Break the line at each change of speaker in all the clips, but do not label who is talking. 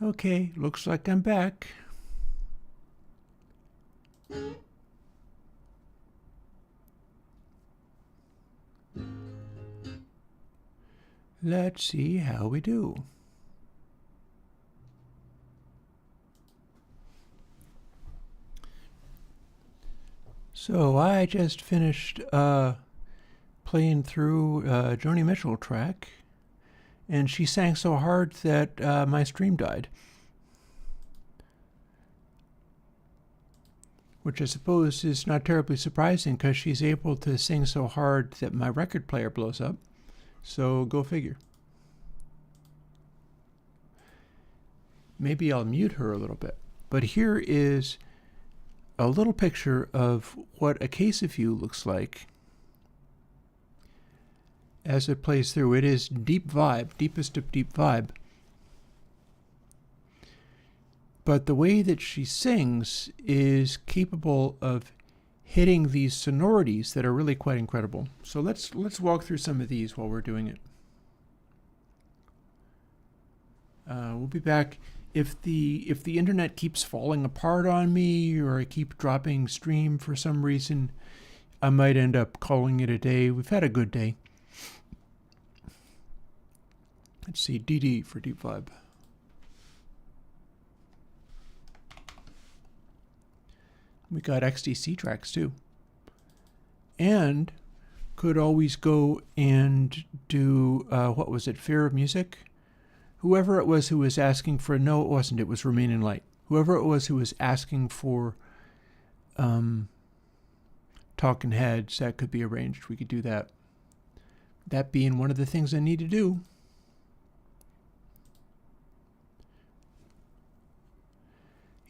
Okay, looks like I'm back. Let's see how we do. So I just finished playing through Joni Mitchell track, and she sang so hard that my stream died. Which I suppose is not terribly surprising because she's able to sing so hard that my record player blows up. So go figure. Maybe I'll mute her a little bit. But here is a little picture of what a case of you looks like as it plays through. It is deep vibe, deepest of deep vibe. But the way that she sings is capable of hitting these sonorities that are really quite incredible. So let's walk through some of these while we're doing it. We'll be back. If the internet keeps falling apart on me, or I keep dropping stream for some reason, I might end up calling it a day. We've had a good day. Let's see, DD for deep vibe. We got XTC tracks too. And could always go and do, what was it, Fear of Music? Whoever it was who was asking for, no it wasn't, it was Remain in Light. Whoever it was who was asking for Talking Heads, that could be arranged. We could do that. That being one of the things I need to do.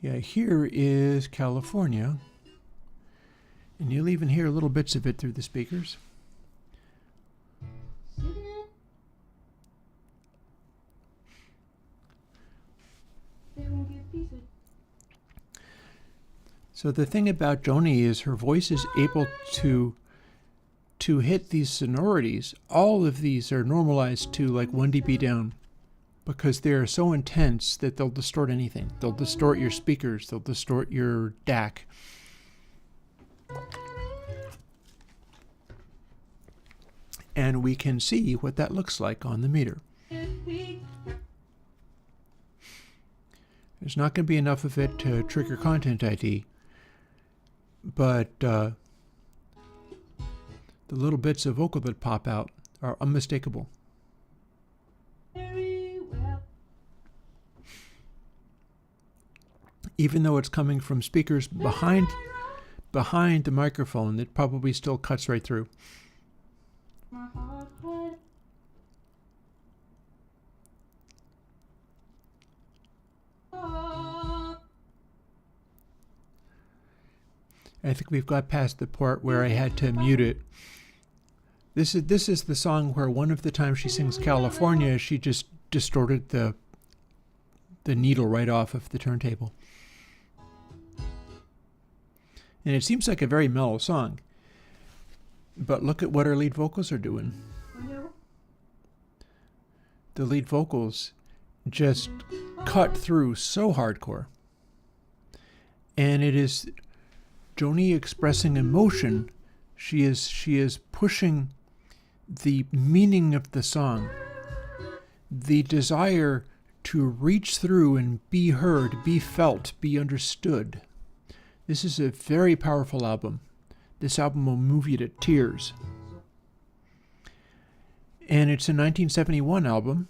Yeah, here is California, and you'll even hear little bits of it through the speakers. So the thing about Joni is her voice is able to hit these sonorities. All of these are normalized to like 1 dB down, because they're so intense that they'll distort anything. They'll distort your speakers. They'll distort your DAC. And we can see what that looks like on the meter. There's not going to be enough of it to trigger content ID, but the little bits of vocal that pop out are unmistakable. Even though it's coming from speakers behind the microphone, it probably still cuts right through. I think we've got past the part where I had to mute it. This is the song where one of the times she sings California, she just distorted the needle right off of the turntable. And it seems like a very mellow song. But look at what her lead vocals are doing. The lead vocals just cut through so hardcore. And it is Joni expressing emotion. She is pushing the meaning of the song, the desire to reach through and be heard, be felt, be understood. This is a very powerful album. This album will move you to tears. And it's a 1971 album,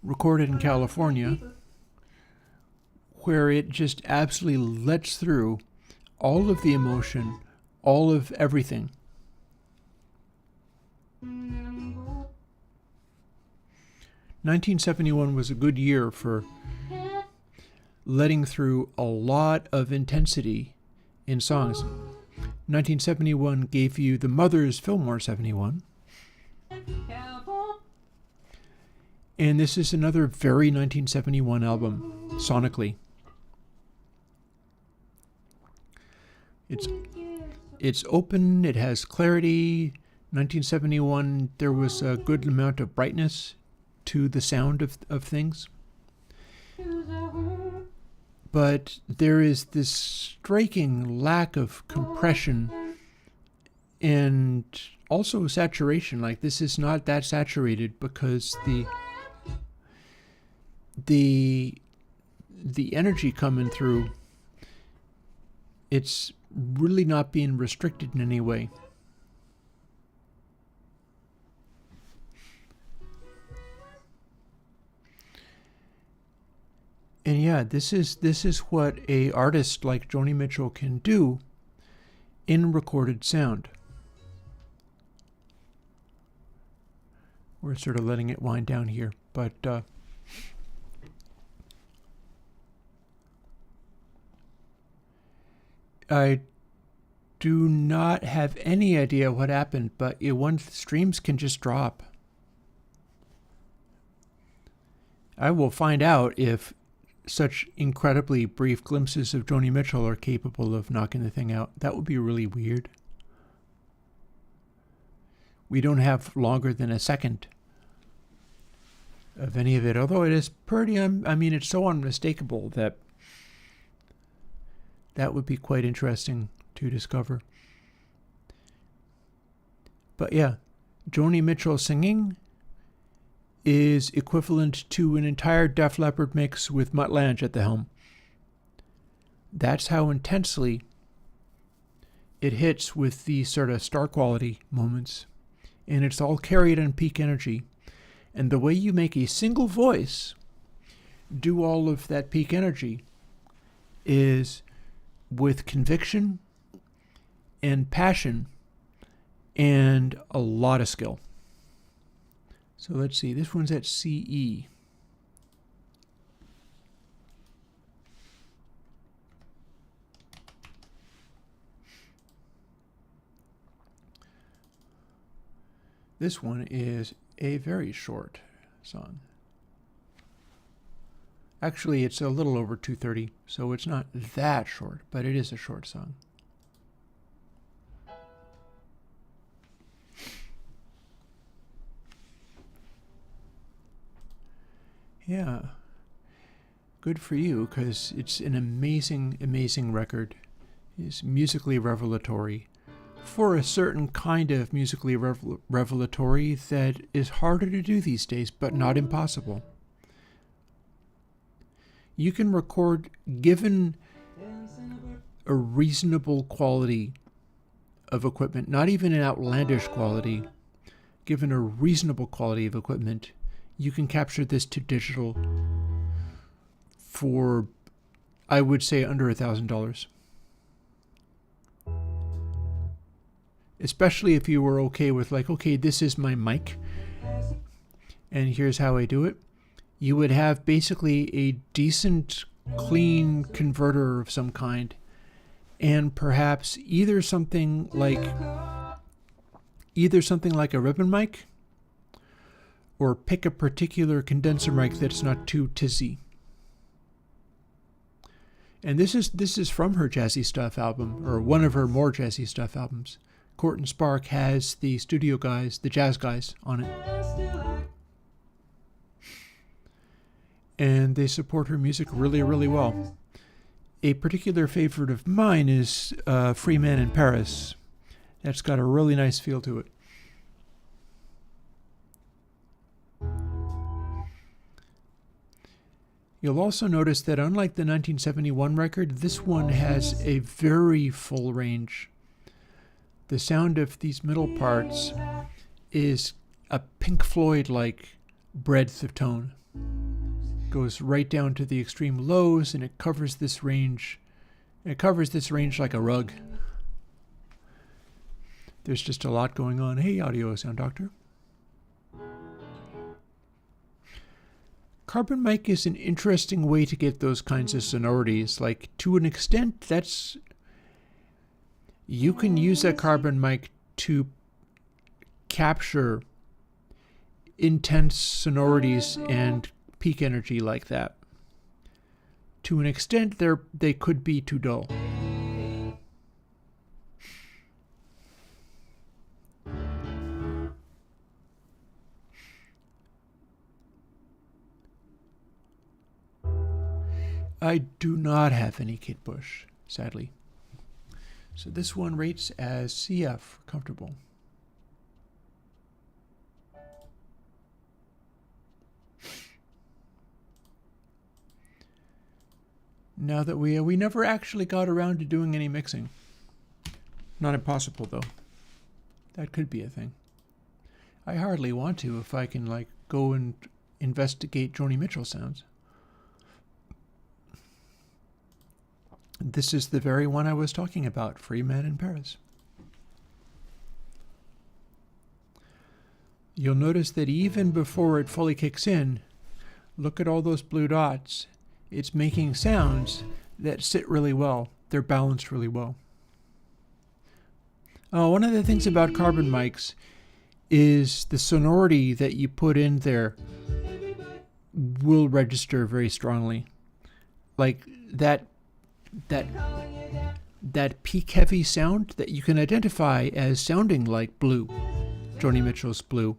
recorded in California, where it just absolutely lets through all of the emotion, all of everything. (1971) was a good year for letting through a lot of intensity in songs. 1971 gave you the Mother's Fillmore 71. And this is another very 1971 album, sonically. It's open, it has clarity. 1971, there was a good amount of brightness to the sound of things. but there is this striking lack of compression and also saturation. Like, this is not that saturated because the energy coming through, it's really not being restricted in any way. And yeah, this is what a artist like Joni Mitchell can do in recorded sound. We're sort of letting it wind down here, but I do not have any idea what happened, but streams can just drop. I will find out if such incredibly brief glimpses of Joni Mitchell are capable of knocking the thing out. That would be really weird. We don't have longer than a second of any of it, although it is pretty, I mean, it's so unmistakable that would be quite interesting to discover. But yeah, Joni Mitchell singing is equivalent to an entire Def Leppard mix with Mutt Lange at the helm. That's how intensely it hits with these sort of star quality moments. And it's all carried on peak energy. And the way you make a single voice do all of that peak energy is with conviction and passion and a lot of skill. So let's see, this one's at CE. This one is a very short song. Actually, it's a little over 2:30, so it's not that short, but it is a short song. Yeah, good for you, because it's an amazing, amazing record. It's musically revelatory for a certain kind of musically revelatory that is harder to do these days, but not impossible. You can record, given a reasonable quality of equipment, not even an outlandish quality, given a reasonable quality of equipment, you can capture this to digital for, I would say, under $1,000. Especially if you were okay with, like, okay, this is my mic, and here's how I do it. You would have basically a decent, clean converter of some kind, and perhaps either something like a ribbon mic, or pick a particular condenser mic that's not too tizzy. And this is from her Jazzy Stuff album, or one of her more Jazzy Stuff albums. Court and Spark has the studio guys, the jazz guys, on it. And they support her music really, really well. A particular favorite of mine is Free Man in Paris. That's got a really nice feel to it. You'll also notice that unlike the 1971 record, this one has a very full range. The sound of these middle parts is a Pink Floyd-like breadth of tone. Goes right down to the extreme lows, and it covers this range. It covers this range like a rug. There's just a lot going on. Hey, Audio Sound Doctor. Carbon mic is an interesting way to get those kinds of sonorities. Like, to an extent, you can use a carbon mic to capture intense sonorities and peak energy like that. To an extent, they could be too dull. I do not have any Kate Bush, sadly. So this one rates as CF, comfortable. Now that we never actually got around to doing any mixing. Not impossible, though. That could be a thing. I hardly want to if I can, like, go and investigate Joni Mitchell sounds. This is the very one I was talking about, Free Man in Paris. You'll notice that even before it fully kicks in, look at all those blue dots. It's making sounds that sit really well. They're balanced really well. One of the things about carbon mics is the sonority that you put in there will register very strongly. Like that peak heavy sound that you can identify as sounding like Blue, Joni Mitchell's Blue.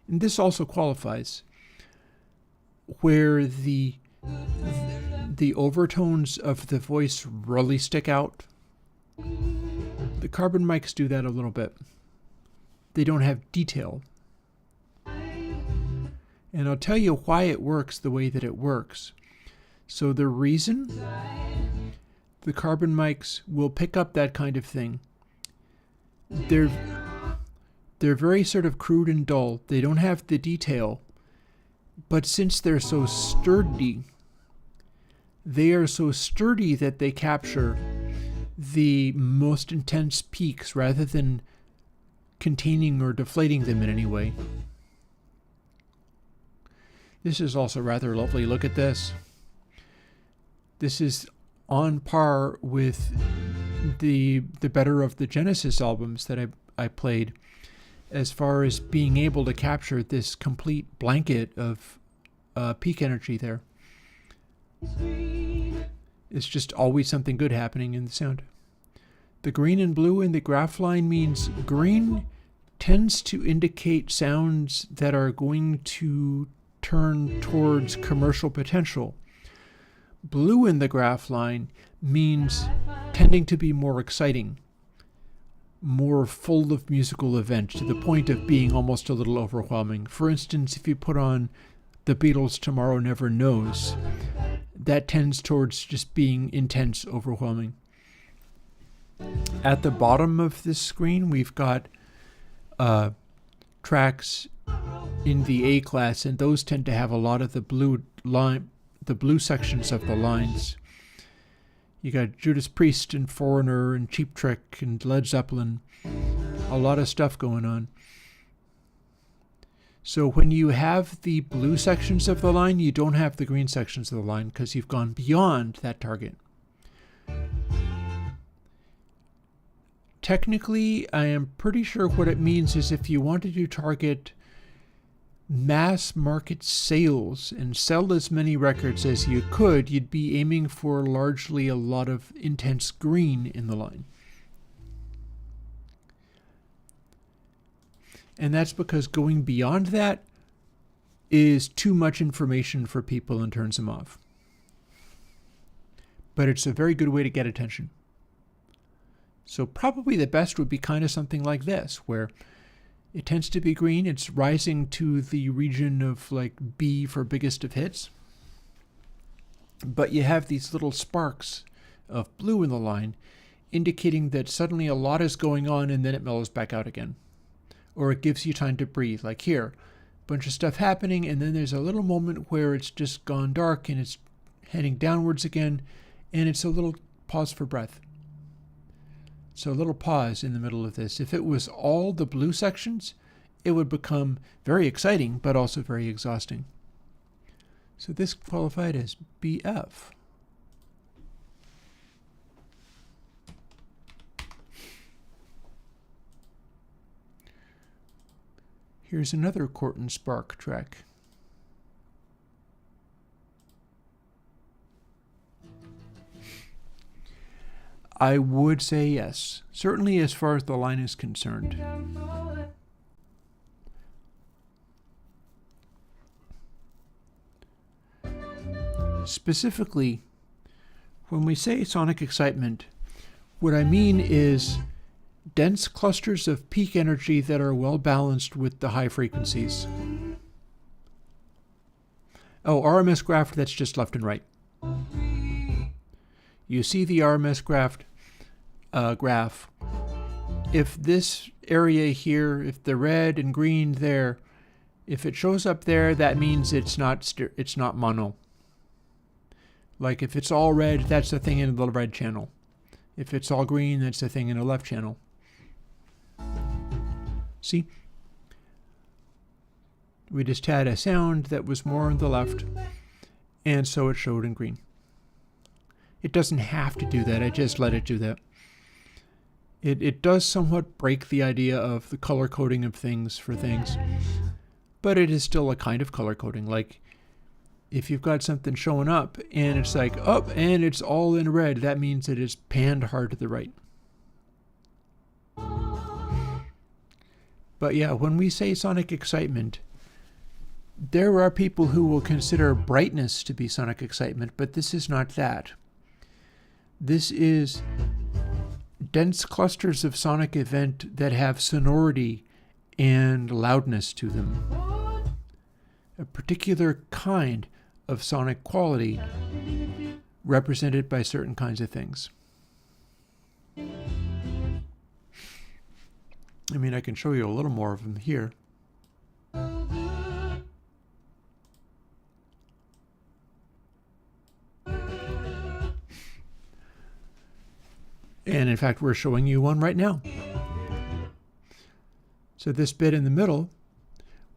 And this also qualifies where the overtones of the voice really stick out. The carbon mics do that a little bit. They don't have detail. And I'll tell you why it works the way that it works. So the reason the carbon mics will pick up that kind of thing, they're very sort of crude and dull. They don't have the detail. But since they're so sturdy, they are so sturdy that they capture the most intense peaks rather than containing or deflating them in any way. This is also rather lovely. Look at this. This is on par with the better of the Genesis albums that I played, as far as being able to capture this complete blanket of peak energy there. It's just always something good happening in the sound. The green and blue in the graph line means green tends to indicate sounds that are going to turn towards commercial potential. Blue in the graph line means tending to be more exciting, more full of musical event, to the point of being almost a little overwhelming. For instance, if you put on The Beatles' Tomorrow Never Knows, that tends towards just being intense, overwhelming. At the bottom of this screen, we've got tracks in the A class, and those tend to have a lot of the blue sections of the lines. You got Judas Priest and Foreigner and Cheap Trick and Led Zeppelin. A lot of stuff going on. So when you have the blue sections of the line, you don't have the green sections of the line because you've gone beyond that target. Technically, I am pretty sure what it means is if you wanted to target mass market sales and sell as many records as you could, you'd be aiming for largely a lot of intense green in the line. And that's because going beyond that is too much information for people and turns them off. But it's a very good way to get attention. So probably the best would be kind of something like this, where it tends to be green. It's rising to the region of like B for biggest of hits. But you have these little sparks of blue in the line, indicating that suddenly a lot is going on and then it mellows back out again. Or it gives you time to breathe. Like here, a bunch of stuff happening, and then there's a little moment where it's just gone dark and it's heading downwards again, and it's a little pause for breath. So a little pause in the middle of this. If it was all the blue sections, it would become very exciting, but also very exhausting. So this qualified as BF. Here's another Court and Spark track. I would say yes, certainly as far as the line is concerned. Specifically, When we say sonic excitement, what I mean is dense clusters of peak energy that are well balanced with the high frequencies. Oh, RMS graph, that's just left and right. You see the RMS graph. If this area here, if the red and green there, if it shows up there, that means it's not mono. Like if it's all red, that's the thing in the red channel. If it's all green, that's the thing in the left channel. See? We just had a sound that was more on the left, and so it showed in green. It doesn't have to do that, I just let it do that. It does somewhat break the idea of the color coding of things for things, but it is still a kind of color coding. Like if you've got something showing up and it's like up and it's all in red, that means it is panned hard to the right. But yeah, when we say sonic excitement, there are people who will consider brightness to be sonic excitement, but this is not that. This is dense clusters of sonic event that have sonority and loudness to them. A particular kind of sonic quality represented by certain kinds of things. I mean, I can show you a little more of them here. And in fact, we're showing you one right now. So this bit in the middle,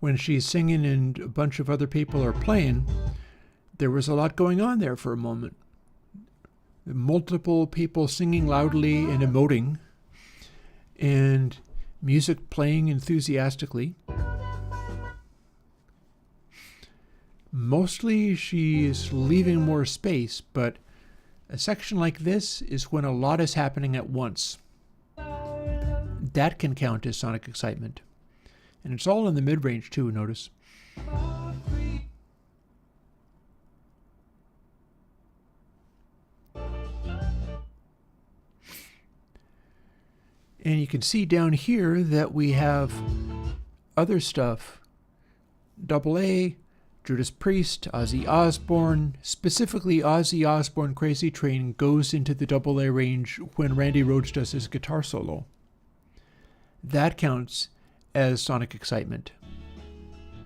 when she's singing and a bunch of other people are playing, there was a lot going on there for a moment. Multiple people singing loudly and emoting, and music playing enthusiastically. Mostly she's leaving more space, but a section like this is when a lot is happening at once. That can count as sonic excitement. And it's all in the mid-range too, notice. And you can see down here that we have other stuff. AA, Judas Priest, Ozzy Osbourne. Specifically, Ozzy Osbourne Crazy Train goes into the AA range when Randy Rhoads does his guitar solo. That counts as sonic excitement. In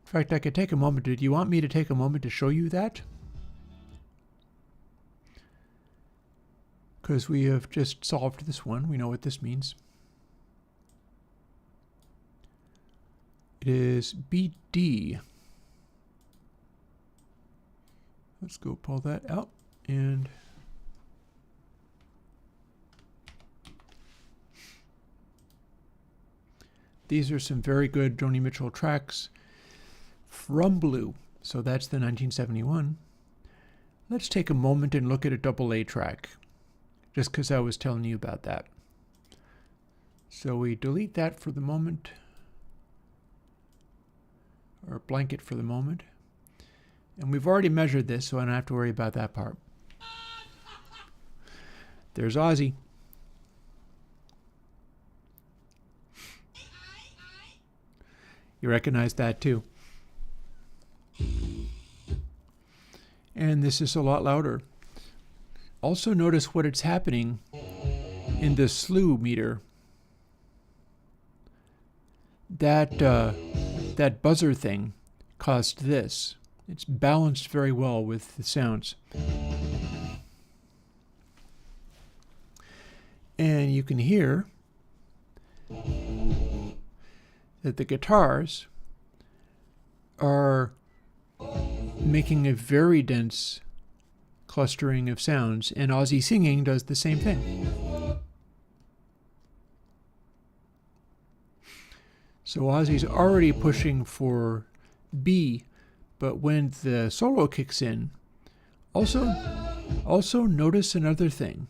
fact, I could take a moment. Did you want me to take a moment to show you that? Because we have just solved this one. We know what this means. It is BD. Let's go pull that out and these are some very good Joni Mitchell tracks from Blue. So that's the 1971. Let's take a moment and look at a AA track, just because I was telling you about that. So we delete that for the moment, or blanket for the moment. And we've already measured this, so I don't have to worry about that part. There's Ozzy. You recognize that too. And this is a lot louder. Also notice what it's happening in the slew meter. That buzzer thing caused this. It's balanced very well with the sounds. And you can hear that the guitars are making a very dense clustering of sounds, and Ozzy singing does the same thing. So Ozzy's already pushing for B, but when the solo kicks in, also notice another thing.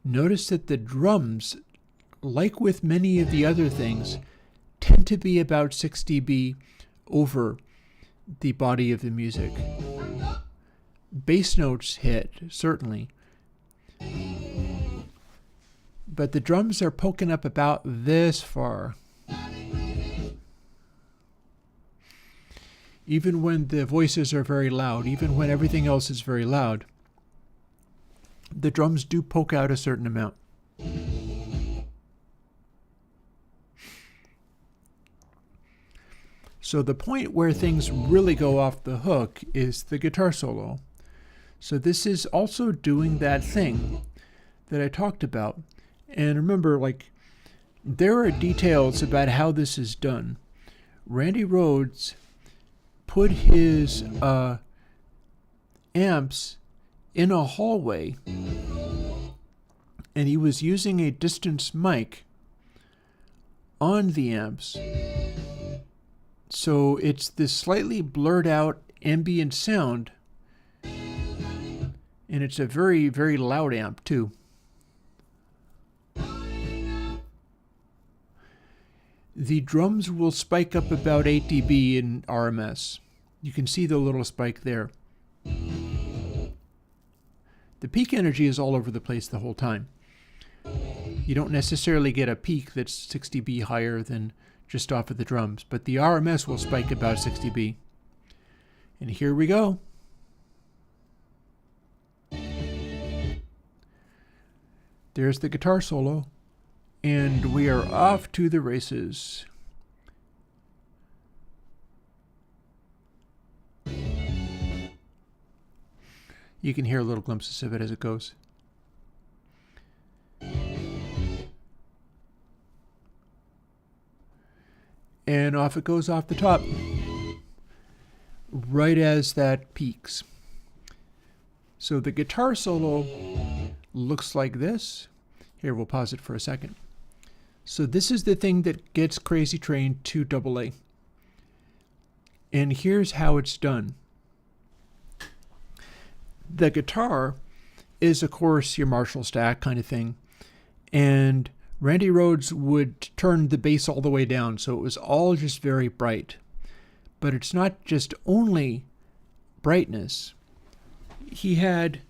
Notice that the drums, like with many of the other things, tend to be about 6 dB over the body of the music. bass notes hit, certainly. But the drums are poking up about this far. Even when the voices are very loud, even when everything else is very loud, the drums do poke out a certain amount. So the point where things really go off the hook is the guitar solo. So this is also doing that thing that I talked about. And remember, like, there are details about how this is done. Randy Rhoads put his amps in a hallway, and he was using a distance mic on the amps. So it's this slightly blurred out ambient sound, and it's a very, very loud amp too. The drums will spike up about 8 dB in RMS. You can see the little spike there. The peak energy is all over the place the whole time. You don't necessarily get a peak that's 6 dB higher than just off of the drums, but the RMS will spike about 6 dB. And here we go. There's the guitar solo, and we are off to the races. You can hear little glimpses of it as it goes. And off it goes off the top, right as that peaks. So the guitar solo looks like this. Here, we'll pause it for a second. So this is the thing that gets Crazy Train to AA. And here's how it's done. The guitar is, of course, your Marshall stack kind of thing. And Randy Rhoads would turn the bass all the way down, so it was all just very bright. But it's not just only brightness. He had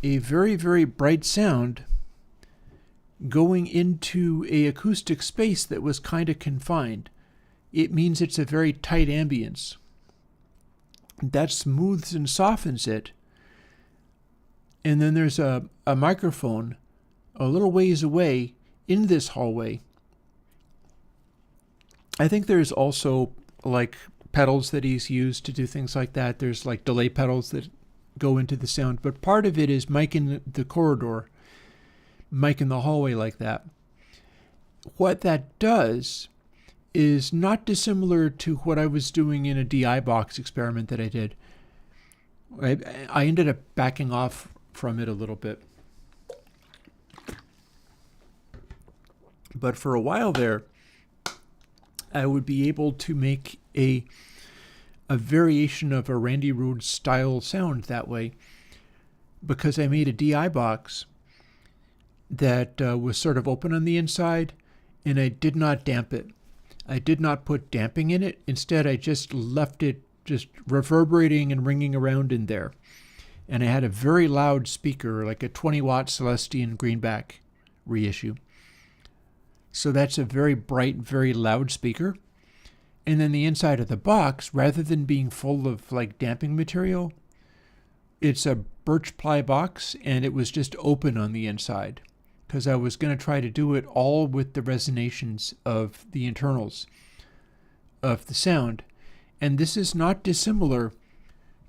a very, very bright sound going into an acoustic space that was kind of confined. It means it's a very tight ambience. That smooths and softens it. And then there's a microphone a little ways away in this hallway. I think there's also like pedals that he's used to do things like that. There's like delay pedals that go into the sound, but part of it is mic in the corridor, mic in the hallway like that. What that does is not dissimilar to what I was doing in a DI box experiment that I did. I ended up backing off from it a little bit. But for a while there, I would be able to make a variation of a Randy Rhoads style sound that way, because I made a DI box that was sort of open on the inside, and I did not damp it. I did not put damping in it. Instead, I just left it just reverberating and ringing around in there. And I had a very loud speaker, like a 20-watt Celestian Greenback reissue. So that's a very bright, very loud speaker. And then the inside of the box, rather than being full of like damping material, it's a birch ply box, and it was just open on the inside, because I was going to try to do it all with the resonations of the internals of the sound. And this is not dissimilar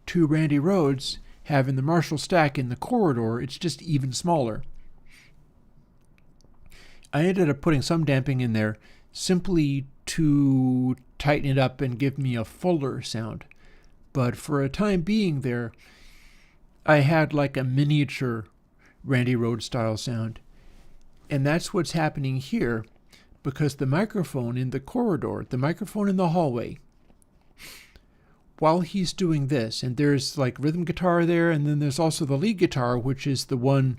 to Randy Rhoads having the Marshall stack in the corridor. It's just even smaller. I ended up putting some damping in there simply to tighten it up and give me a fuller sound. But for a time being there, I had like a miniature Randy Rhoads style sound. And that's what's happening here, because the microphone in the corridor, the microphone in the hallway, while he's doing this, and there's like rhythm guitar there, and then there's also the lead guitar, which is the one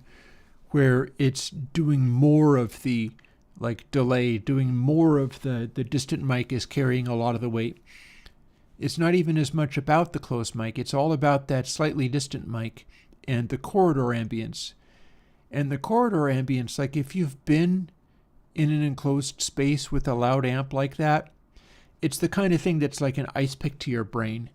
where it's doing more of the like delay, doing more of the distant mic is carrying a lot of the weight. It's not even as much about the close mic. It's all about that slightly distant mic and the corridor ambience. And the corridor ambience, like if you've been in an enclosed space with a loud amp like that, it's the kind of thing that's like an ice pick to your brain,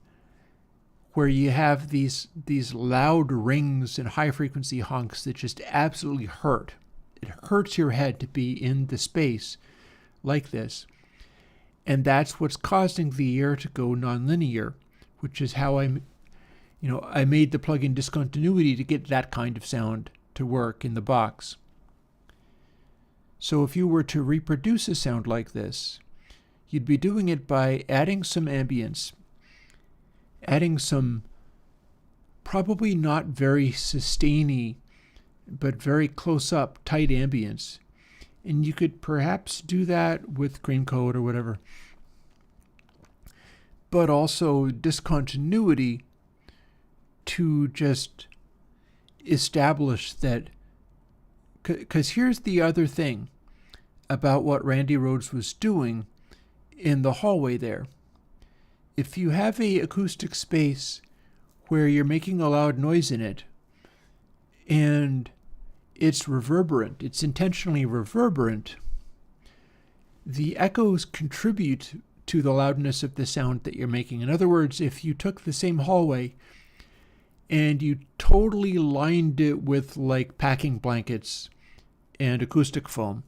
where you have these loud rings and high frequency honks that just absolutely hurt. It hurts your head to be in the space like this. And that's what's causing the air to go nonlinear, which is how I made the plugin discontinuity to get that kind of sound to work in the box. So if you were to reproduce a sound like this, you'd be doing it by adding some ambience, adding some probably not very sustainy, but very close up, tight ambience. And you could perhaps do that with cream code or whatever. But also discontinuity to just establish that, because here's the other thing about what Randy Rhoads was doing in the hallway there. If you have a acoustic space where you're making a loud noise in it, and it's reverberant, it's intentionally reverberant, the echoes contribute to the loudness of the sound that you're making. In other words, if you took the same hallway and you totally lined it with like packing blankets and acoustic foam,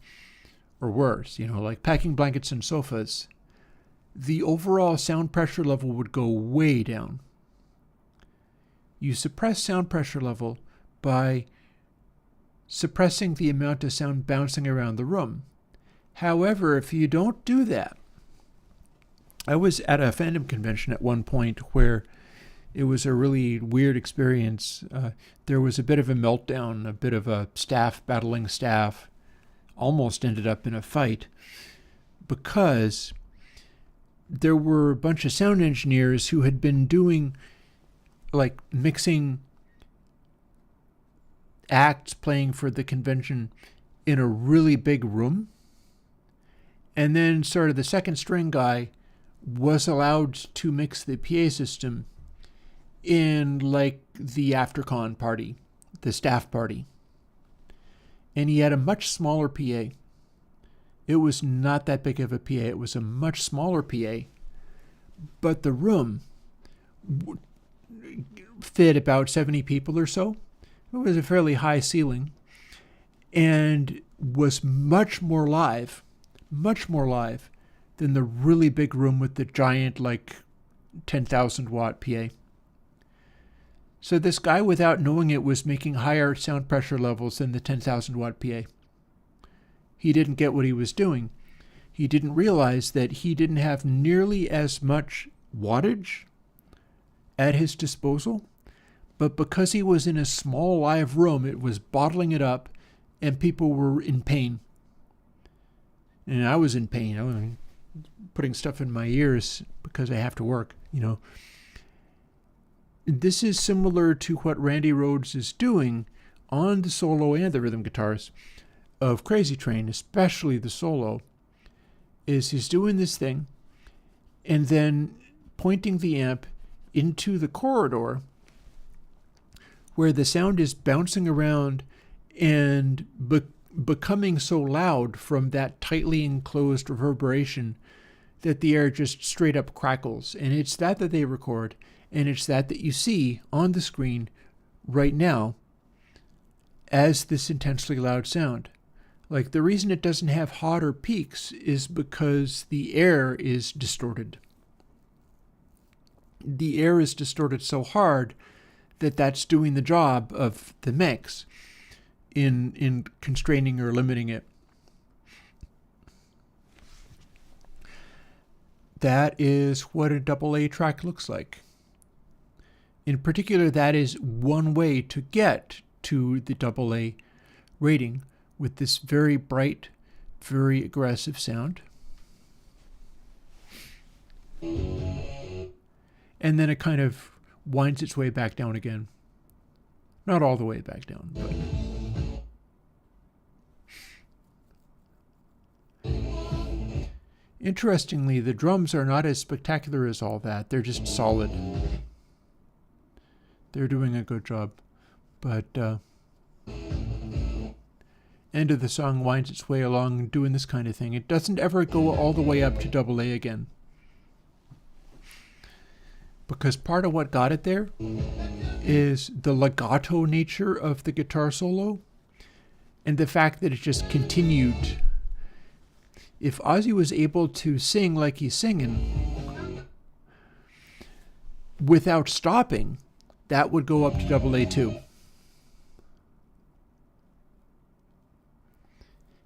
or worse, like packing blankets and sofas, the overall sound pressure level would go way down. You suppress sound pressure level by suppressing the amount of sound bouncing around the room. However, if you don't do that, I was at a fandom convention at one point where it was a really weird experience. There was a bit of a meltdown, a bit of a staff battling staff, almost ended up in a fight, because there were a bunch of sound engineers who had been doing, like, mixing acts playing for the convention in a really big room. And then sort of the second string guy was allowed to mix the PA system in like the AfterCon party, the staff party. And he had a much smaller PA. It was not that big of a PA. It was a much smaller PA. But the room fit about 70 people or so. It was a fairly high ceiling and was much more live than the really big room with the giant, like, 10,000 watt PA. So this guy, without knowing it, was making higher sound pressure levels than the 10,000 watt PA. He didn't get what he was doing. He didn't realize that he didn't have nearly as much wattage at his disposal, but because he was in a small live room, it was bottling it up, and people were in pain. And I was in pain. I was putting stuff in my ears because I have to work, This is similar to what Randy Rhoads is doing on the solo and the rhythm guitars of Crazy Train, especially the solo, is he's doing this thing and then pointing the amp into the corridor where the sound is bouncing around and becoming so loud from that tightly enclosed reverberation that the air just straight up crackles. And it's that they record, and it's that you see on the screen right now as this intensely loud sound. Like, the reason it doesn't have hotter peaks is because the air is distorted. The air is distorted so hard that that's doing the job of the mix in constraining or limiting it. That is what a AA track looks like. In particular, that is one way to get to the AA rating with this very bright, very aggressive sound. And then it kind of winds its way back down again. Not all the way back down, but... Interestingly, the drums are not as spectacular as all that. They're just solid. They're doing a good job. But end of the song winds its way along doing this kind of thing. It doesn't ever go all the way up to double A again. Because part of what got it there is the legato nature of the guitar solo and the fact that it just continued. If Ozzy was able to sing like he's singing without stopping, that would go up to double A too.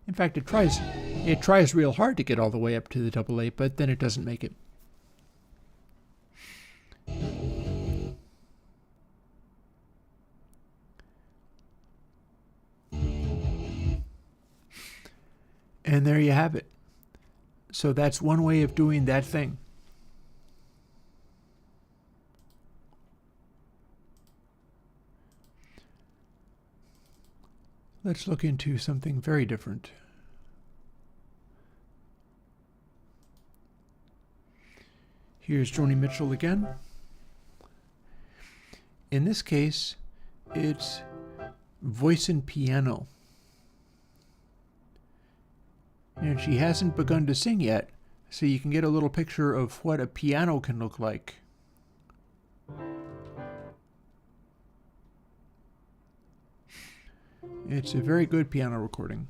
In fact, it tries real hard to get all the way up to the double A, but then it doesn't make it. And there you have it. So that's one way of doing that thing. Let's look into something very different. Here's Joni Mitchell again. In this case, it's voice and piano. And she hasn't begun to sing yet, so you can get a little picture of what a piano can look like. It's a very good piano recording.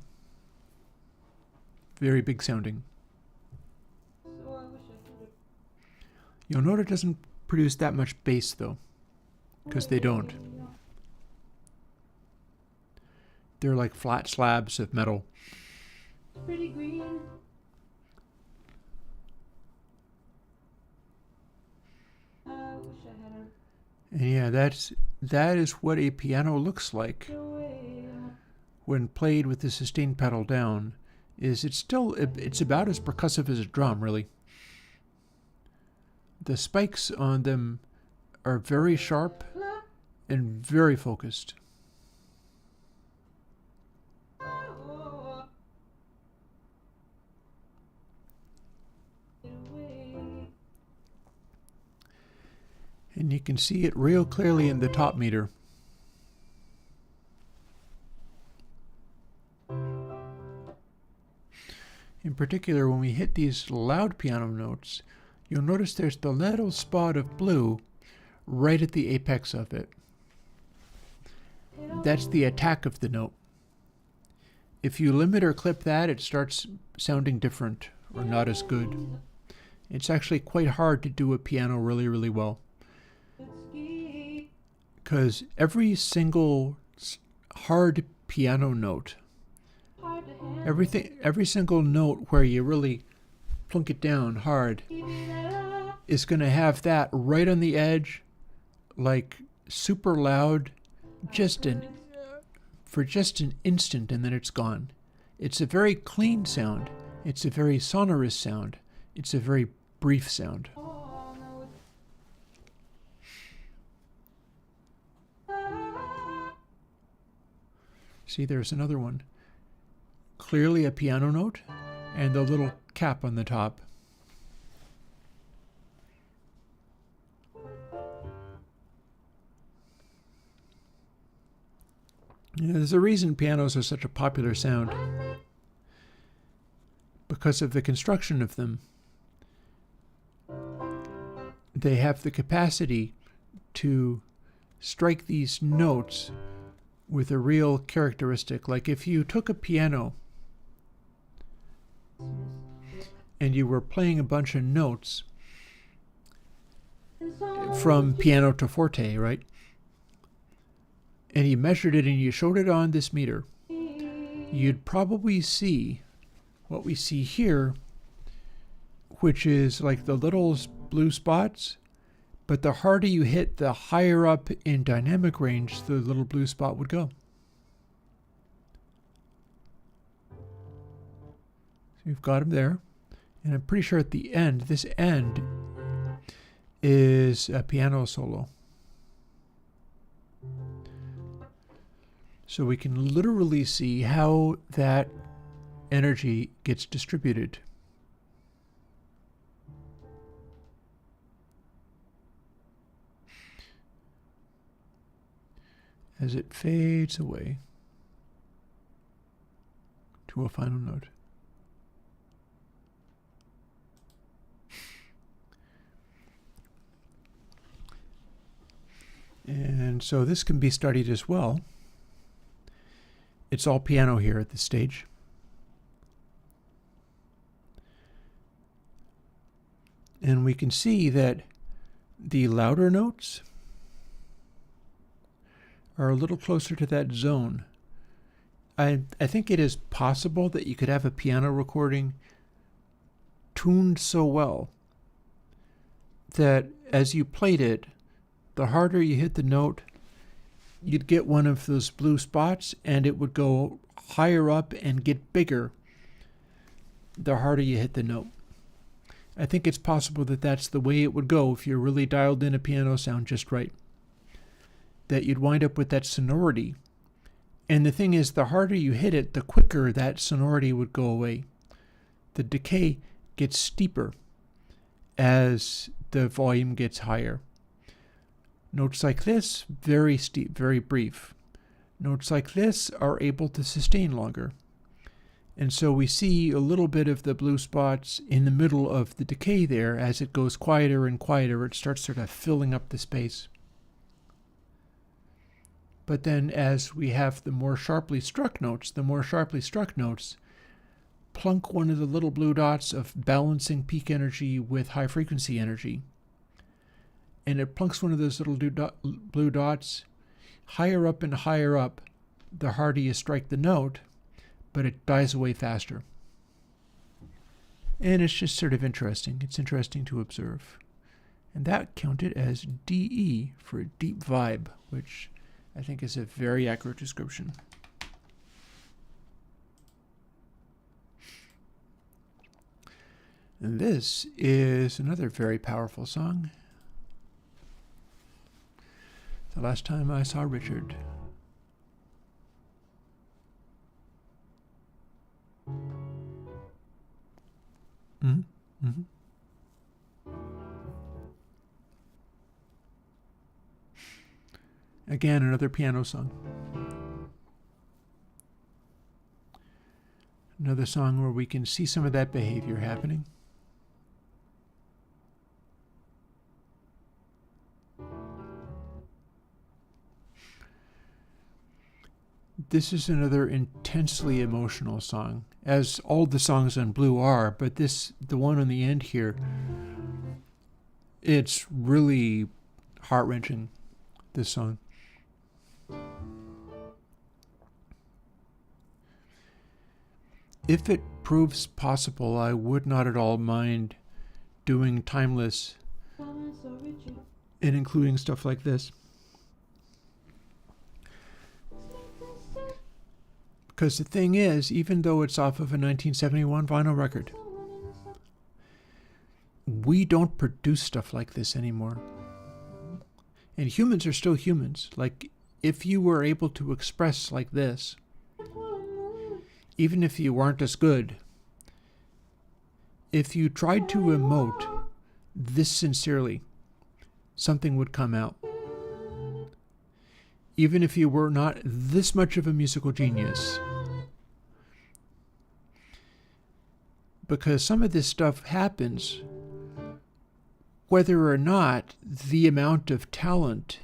Very big sounding. You'll note it doesn't produce that much bass though, because they don't. They're like flat slabs of metal.
Pretty green. I wish I had a...
And yeah, that is what a piano looks like when played with the sustain pedal down. It's about as percussive as a drum, really. The spikes on them are very sharp and very focused. And you can see it real clearly in the top meter. In particular, when we hit these loud piano notes, you'll notice there's the little spot of blue right at the apex of it. That's the attack of the note. If you limit or clip that, it starts sounding different or not as good. It's actually quite hard to do a piano really, really well. Because every single hard piano note, every single note where you really plunk it down hard is going to have that right on the edge, like super loud, for just an instant, and then it's gone. It's a very clean sound. It's a very sonorous sound. It's a very brief sound. See, there's another one. Clearly a piano note and the little cap on the top. Yeah, there's a reason pianos are such a popular sound. Because of the construction of them. They have the capacity to strike these notes with a real characteristic. Like if you took a piano and you were playing a bunch of notes from piano to forte, right? And you measured it and you showed it on this meter, you'd probably see what we see here, which is like the little blue spots. But the harder you hit, the higher up in dynamic range the little blue spot would go. So you've got them there. And I'm pretty sure at the end, this end is a piano solo. So we can literally see how that energy gets distributed. as it fades away to a final note. And so this can be studied as well. It's all piano here at this stage. And we can see that the louder notes are a little closer to that zone. I think it is possible that you could have a piano recording tuned so well that as you played it, the harder you hit the note, you'd get one of those blue spots and it would go higher up and get bigger the harder you hit the note. I think it's possible that that's the way it would go if you really dialed in a piano sound just right. That you'd wind up with that sonority. And the thing is, the harder you hit it, the quicker that sonority would go away. The decay gets steeper as the volume gets higher. Notes like this, very steep, very brief. Notes like this are able to sustain longer. And so we see a little bit of the blue spots in the middle of the decay there. As it goes quieter and quieter, it starts sort of filling up the space. But then as we have the more sharply struck notes, plunk one of the little blue dots of balancing peak energy with high frequency energy. And it plunks one of those little blue dots higher up and higher up the harder you strike the note, but it dies away faster. And it's just sort of interesting. It's interesting to observe. And that counted as DE for deep vibe, which I think is a very accurate description. And this is another very powerful song. The last time I saw Richard. Again, another piano song. Another song where we can see some of that behavior happening. This is another intensely emotional song, as all the songs on Blue are, but the one on the end here, it's really heart-wrenching, this song. If it proves possible, I would not at all mind doing Timeless and including stuff like this. Because the thing is, even though it's off of a 1971 vinyl record, we don't produce stuff like this anymore. And humans are still humans. Like, if you were able to express like this, even if you weren't as good, if you tried to emote this sincerely, something would come out. Even if you were not this much of a musical genius. Because some of this stuff happens whether or not the amount of talent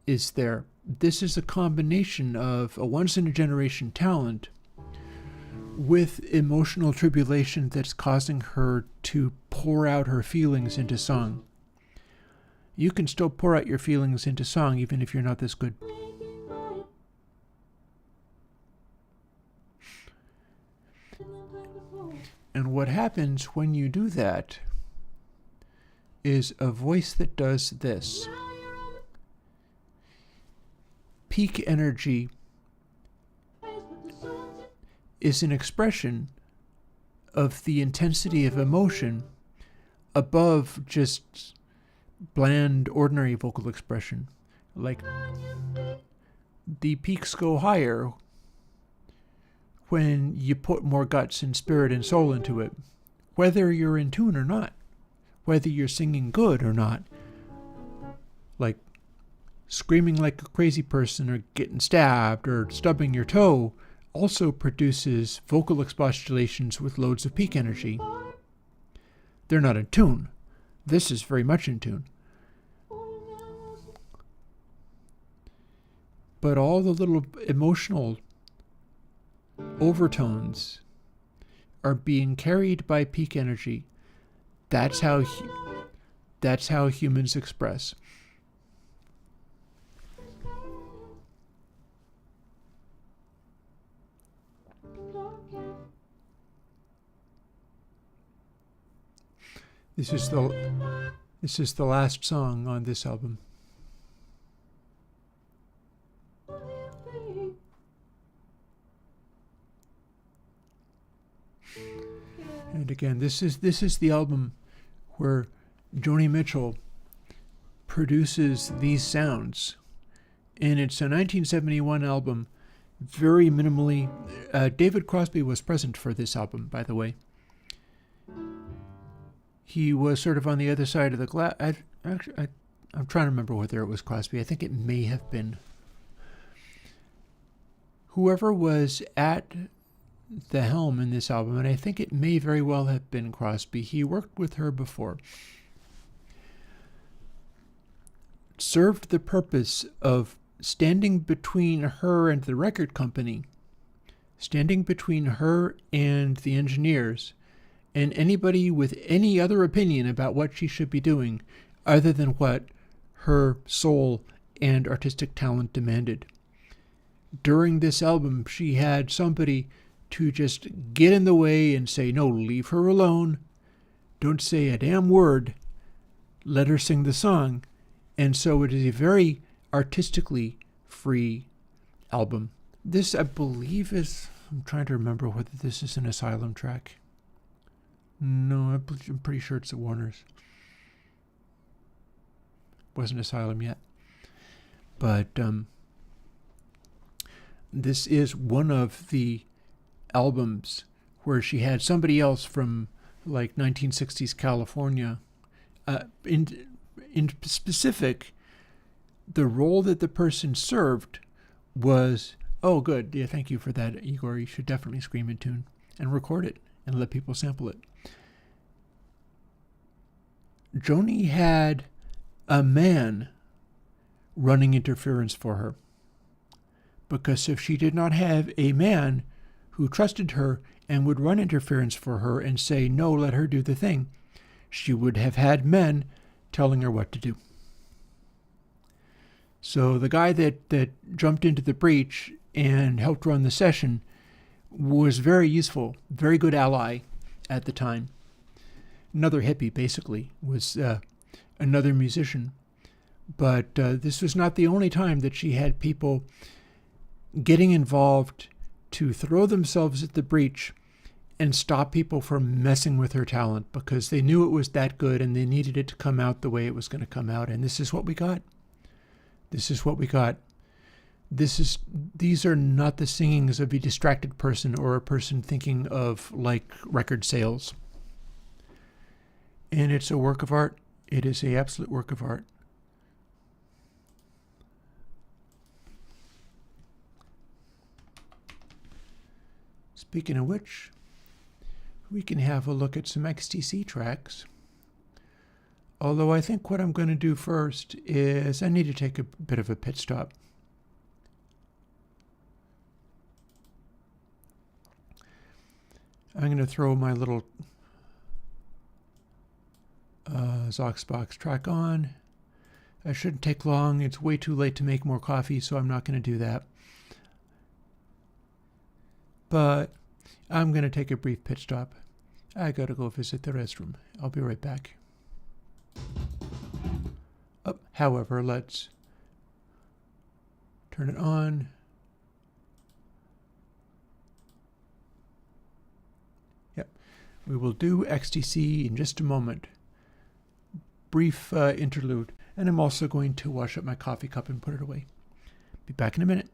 is there. This is a combination of a once-in-a-generation talent with emotional tribulation that's causing her to pour out her feelings into song. You can still pour out your feelings into song even if you're not this good. And what happens when you do that is a voice that does this. Peak energy is an expression of the intensity of emotion above just bland, ordinary vocal expression. Like, the peaks go higher when you put more guts and spirit and soul into it, whether you're in tune or not, whether you're singing good or not. Like, screaming like a crazy person or getting stabbed or stubbing your toe also produces vocal expostulations with loads of peak energy. They're not in tune. This is very much in tune. But all the little emotional overtones are being carried by peak energy. That's how humans express. This is the last song on this album. And again, this is the album where Joni Mitchell produces these sounds. And it's a 1971 album, very minimally. David Crosby was present for this album, by the way. He was sort of on the other side of the glass. I'm trying to remember whether it was Crosby. I think it may have been. Whoever was at the helm in this album, and I think it may very well have been Crosby. He worked with her before. Served the purpose of standing between her and the record company, standing between her and the engineers, and anybody with any other opinion about what she should be doing other than what her soul and artistic talent demanded. During this album, she had somebody to just get in the way and say, no, leave her alone. Don't say a damn word. Let her sing the song. And so it is a very artistically free album. This, I believe, I'm trying to remember whether this is an Asylum track. No, I'm pretty sure it's the Warners. Wasn't Asylum yet. But this is one of the albums where she had somebody else from like 1960s California. In specific, the role that the person served was, oh, good. Yeah, thank you for that, Igor. You should definitely scream in tune and record it and let people sample it. Joni had a man running interference for her, because if she did not have a man who trusted her and would run interference for her and say, no, let her do the thing, she would have had men telling her what to do. So the guy that jumped into the breach and helped run the session was very useful, very good ally at the time. Another hippie, basically, was another musician. But this was not the only time that she had people getting involved to throw themselves at the breach and stop people from messing with her talent, because they knew it was that good and they needed it to come out the way it was going to come out. And this is what we got. This is what we got. These are not the singings of a distracted person or a person thinking of like record sales. And it's a work of art. It is an absolute work of art. Speaking of which, we can have a look at some XTC tracks. Although I think what I'm going to do first is I need to take a bit of a pit stop. I'm going to throw my little Zoxbox track on. It shouldn't take long. It's way too late to make more coffee, so I'm not going to do that. But I'm going to take a brief pit stop. I got to go visit the restroom. I'll be right back. However, let's turn it on. Yep. We will do XTC in just a moment. Brief interlude. And I'm also going to wash up my coffee cup and put it away. Be back in a minute.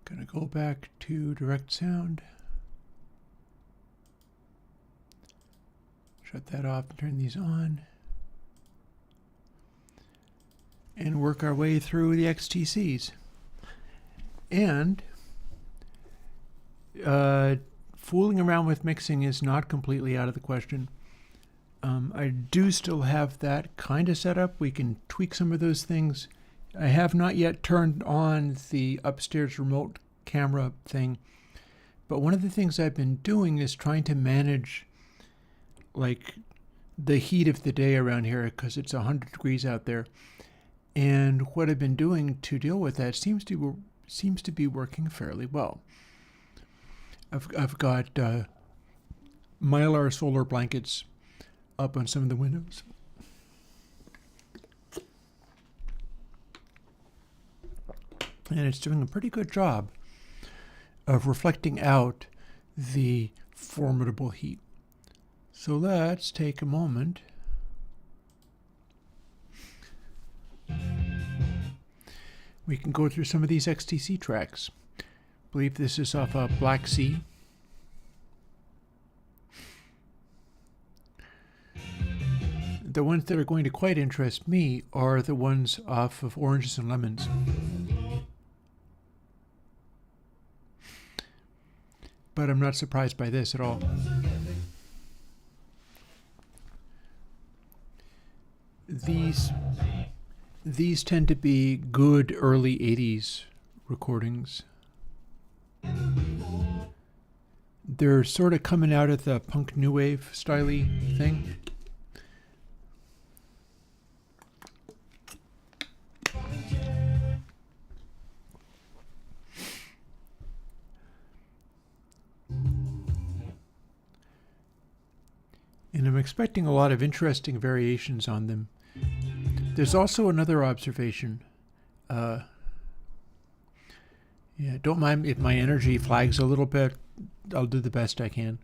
Gonna go back to direct sound. Shut that off and turn these on. and work our way through the XTCs. And fooling around with mixing is not completely out of the question. I do still have that kind of set up. We can tweak some of those things. I have not yet turned on the upstairs remote camera thing, but one of the things I've been doing is trying to manage like the heat of the day around here, because it's 100 degrees out there. And what I've been doing to deal with that seems to be working fairly well. I've got Mylar solar blankets up on some of the windows. And it's doing a pretty good job of reflecting out the formidable heat. So let's take a moment. We can go through some of these XTC tracks. I believe this is off Black Sea. The ones that are going to quite interest me are the ones off of Oranges and Lemons. But I'm not surprised by this at all. These tend to be good early 80s recordings. They're sort of coming out of the punk new wave style-y thing. And I'm expecting a lot of interesting variations on them. There's also another observation. Yeah, don't mind if my energy flags a little bit. I'll do the best I can.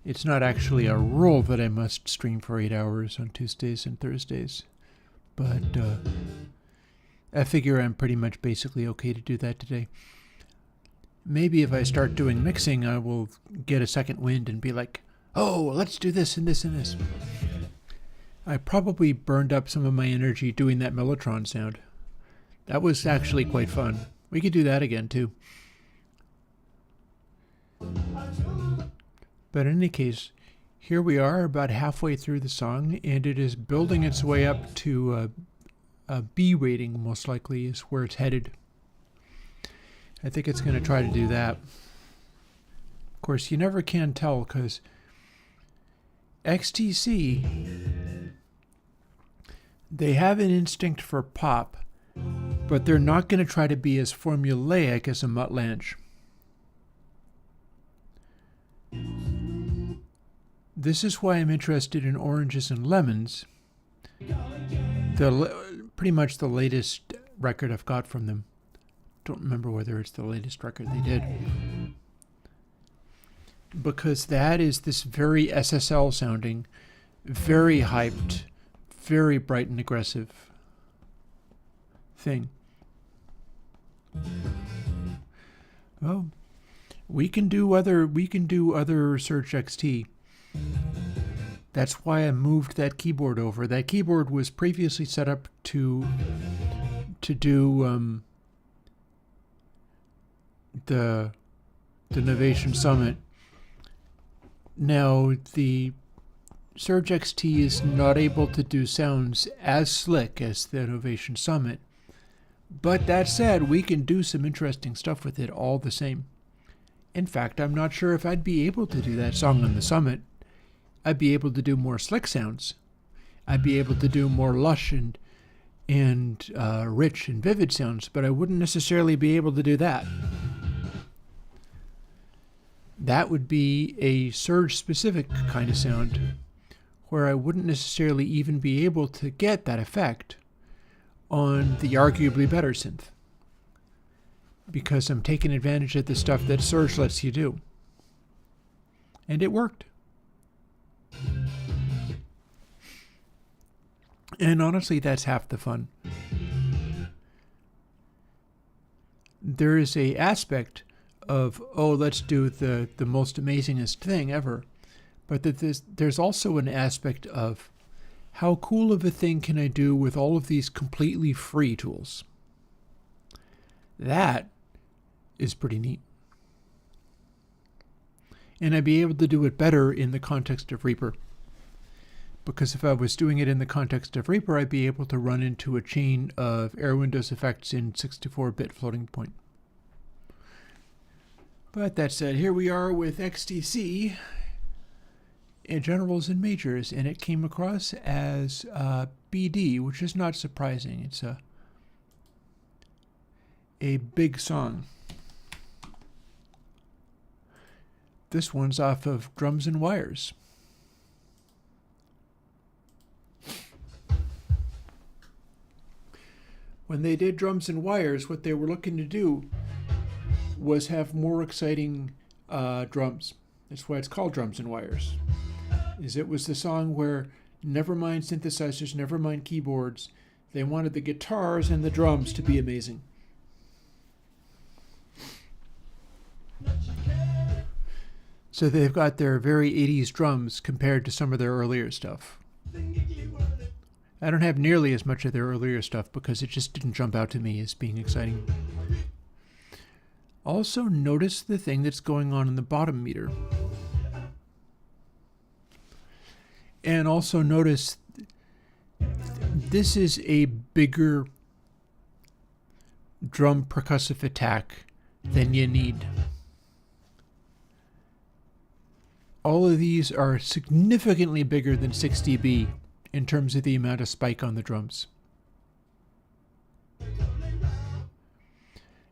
It's not actually a rule that I must stream for 8 hours on Tuesdays and Thursdays, but I figure I'm pretty much basically okay to do that today. Maybe if I start doing mixing, I will get a second wind and be like, oh, let's do this and this and this. I probably burned up some of my energy doing that Mellotron sound. That was actually quite fun. We could do that again, too. But in any case, here we are about halfway through the song, and it is building its way up to a B rating, most likely, is where it's headed. I think it's going to try to do that. Of course, you never can tell, because XTC, they have an instinct for pop, but they're not going to try to be as formulaic as a Mutt Lange. This is why I'm interested in Oranges and Lemons, pretty much the latest record I've got from them. Don't remember whether it's the latest record they did. Because that is this very SSL sounding, very hyped, very bright and aggressive thing. Well, we can do other Surge XT. That's why I moved that keyboard over. That keyboard was previously set up to do the Novation Summit. Now the Surge XT is not able to do sounds as slick as the Novation Summit. But that said, we can do some interesting stuff with it all the same. In fact, I'm not sure if I'd be able to do that song on the Summit. I'd be able to do more slick sounds. I'd be able to do more lush and rich and vivid sounds, but I wouldn't necessarily be able to do that. That would be a Surge-specific kind of sound, where I wouldn't necessarily even be able to get that effect on the arguably better synth, because I'm taking advantage of the stuff that Surge lets you do. And it worked. And honestly, that's half the fun. There is a aspect of, oh, let's do the most amazingest thing ever. But that there's also an aspect of, how cool of a thing can I do with all of these completely free tools? That is pretty neat. And I'd be able to do it better in the context of Reaper. Because if I was doing it in the context of Reaper, I'd be able to run into a chain of Airwindows effects in 64-bit floating point. But that said, here we are with XTC, generals and majors, and it came across as BD, which is not surprising. It's a big song. This one's off of Drums and Wires. When they did Drums and Wires, what they were looking to do was have more exciting drums. That's why it's called Drums and Wires. It was the song where never mind synthesizers, never mind keyboards, they wanted the guitars and the drums to be amazing. So they've got their very 80s drums compared to some of their earlier stuff. I don't have nearly as much of their earlier stuff because it just didn't jump out to me as being exciting. Also notice the thing that's going on in the bottom meter. And also notice this is a bigger drum percussive attack than you need. All of these are significantly bigger than 6 dB in terms of the amount of spike on the drums.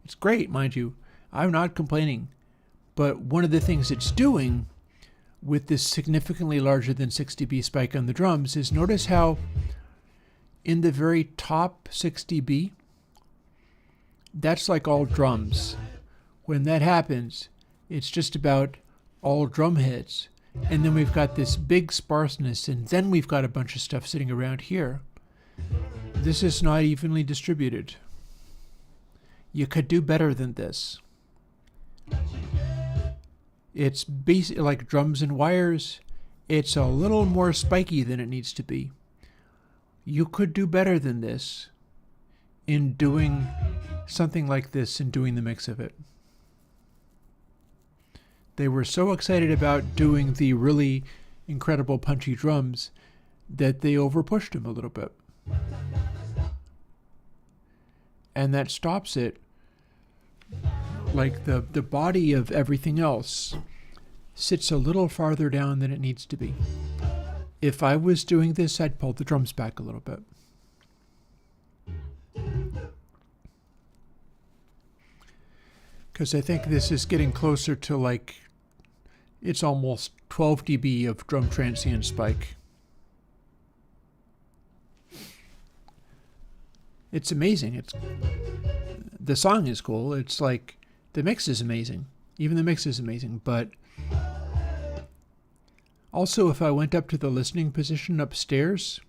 It's great, mind you. I'm not complaining. But one of the things it's doing with this significantly larger than 6 dB spike on the drums is notice how in the very top 6 dB, that's like all drums. When that happens, it's just about all drum heads. And then we've got this big sparseness, and then we've got a bunch of stuff sitting around here. This is not evenly distributed. You could do better than this. It's basically like Drums and Wires. It's a little more spiky than it needs to be. You could do better than this in doing something like this and doing the mix of it. They were so excited about doing the really incredible punchy drums that they overpushed them a little bit. And that stops it. Like the body of everything else sits a little farther down than it needs to be. If I was doing this, I'd pull the drums back a little bit. Because I think this is getting closer to like, it's almost 12 dB of drum transient spike. It's amazing. The song is cool. It's like, the mix is amazing. Even the mix is amazing. But also, if I went up to the listening position upstairs,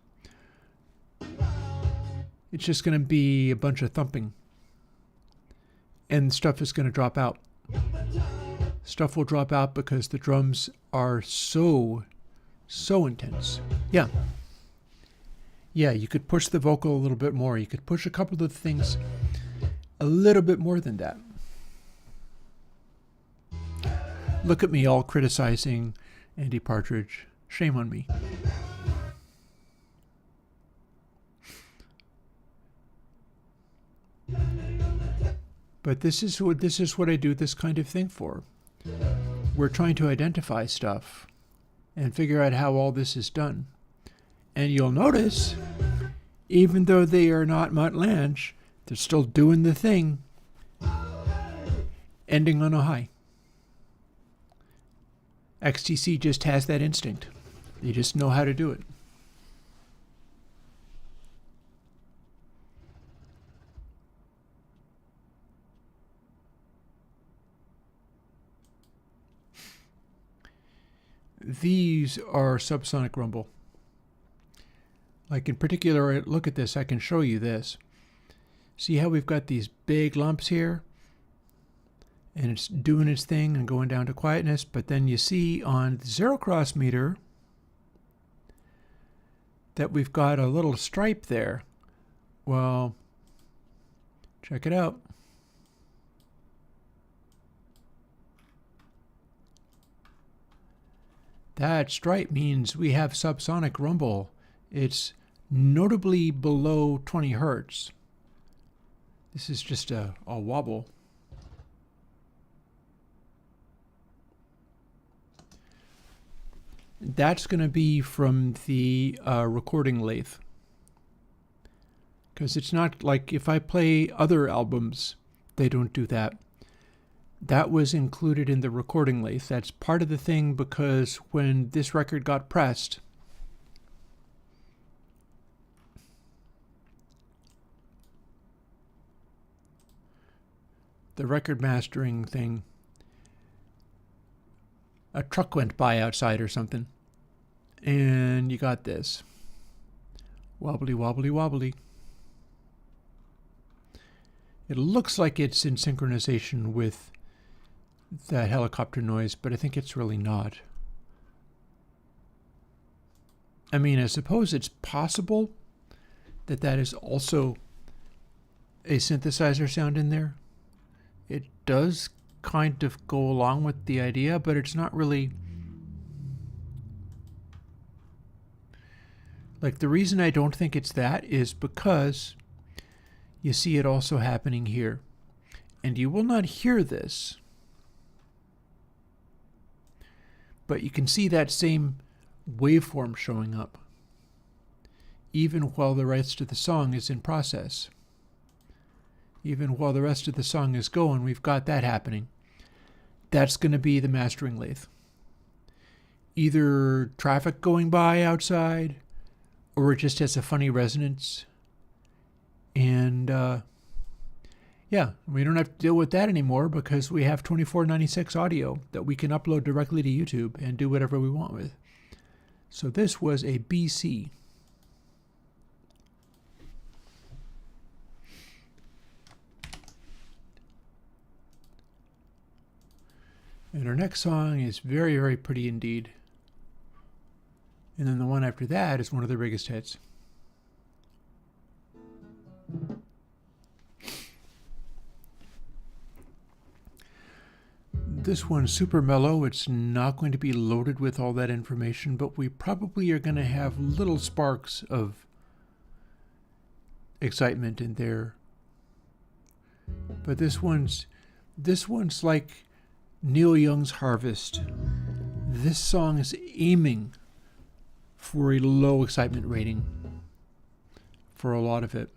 it's just going to be a bunch of thumping. And stuff is going to drop out. Stuff will drop out because the drums are so intense. Yeah, you could push the vocal a little bit more. You could push a couple of things a little bit more than that. Look at me all criticizing Andy Partridge. Shame on me. But this is what I do this kind of thing for. We're trying to identify stuff and figure out how all this is done. And you'll notice, even though they are not Mutt Lange, they're still doing the thing, ending on a high. XTC just has that instinct. They just know how to do it. These are subsonic rumble. Like in particular, look at this, I can show you this. See how we've got these big lumps here? And it's doing its thing and going down to quietness, but then you see on the zero cross meter, that we've got a little stripe there. Well, check it out. That stripe means we have subsonic rumble. It's notably below 20 hertz. This is just a wobble. That's going to be from the recording lathe. Because it's not like if I play other albums, they don't do that. That was included in the recording lathe. That's part of the thing because when this record got pressed, the record mastering thing, a truck went by outside or something, and you got this. Wobbly, wobbly, wobbly. It looks like it's in synchronization with that helicopter noise, but I think it's really not. I mean, I suppose it's possible that that is also a synthesizer sound in there. It does kind of go along with the idea, but it's not really... Like, the reason I don't think it's that is because you see it also happening here. And you will not hear this, but you can see that same waveform showing up, even while the rest of the song is in process. Even while the rest of the song is going, we've got that happening. That's going to be the mastering lathe. Either traffic going by outside, or it just has a funny resonance. And yeah, we don't have to deal with that anymore because we have 2496 audio that we can upload directly to YouTube and do whatever we want with. So this was a BC. And our next song is very, very pretty indeed. And then the one after that is one of the biggest hits. This one's super mellow. It's not going to be loaded with all that information, but we probably are going to have little sparks of excitement in there. But this one's like Neil Young's Harvest. This song is aiming for a low excitement rating for a lot of it.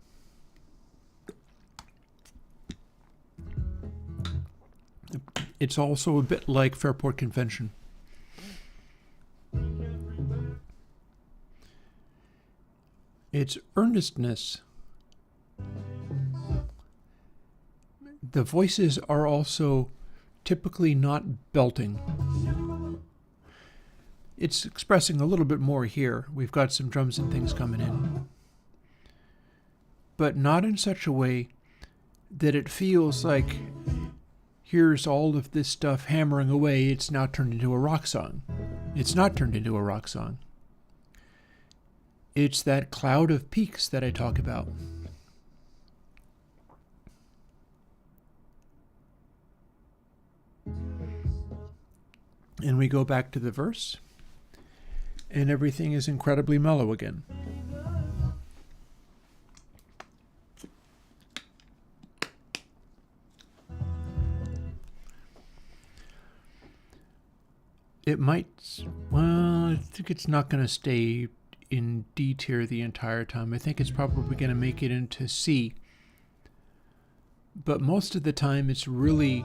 It's also a bit like Fairport Convention. It's earnestness. The voices are also typically not belting. It's expressing a little bit more here. We've got some drums and things coming in. But not in such a way that it feels like here's all of this stuff hammering away. It's now turned into a rock song. It's not turned into a rock song. It's that cloud of peaks that I talk about. And we go back to the verse, and everything is incredibly mellow again. It might, well, I think it's not going to stay in D tier the entire time. I think it's probably going to make it into C. But most of the time, it's really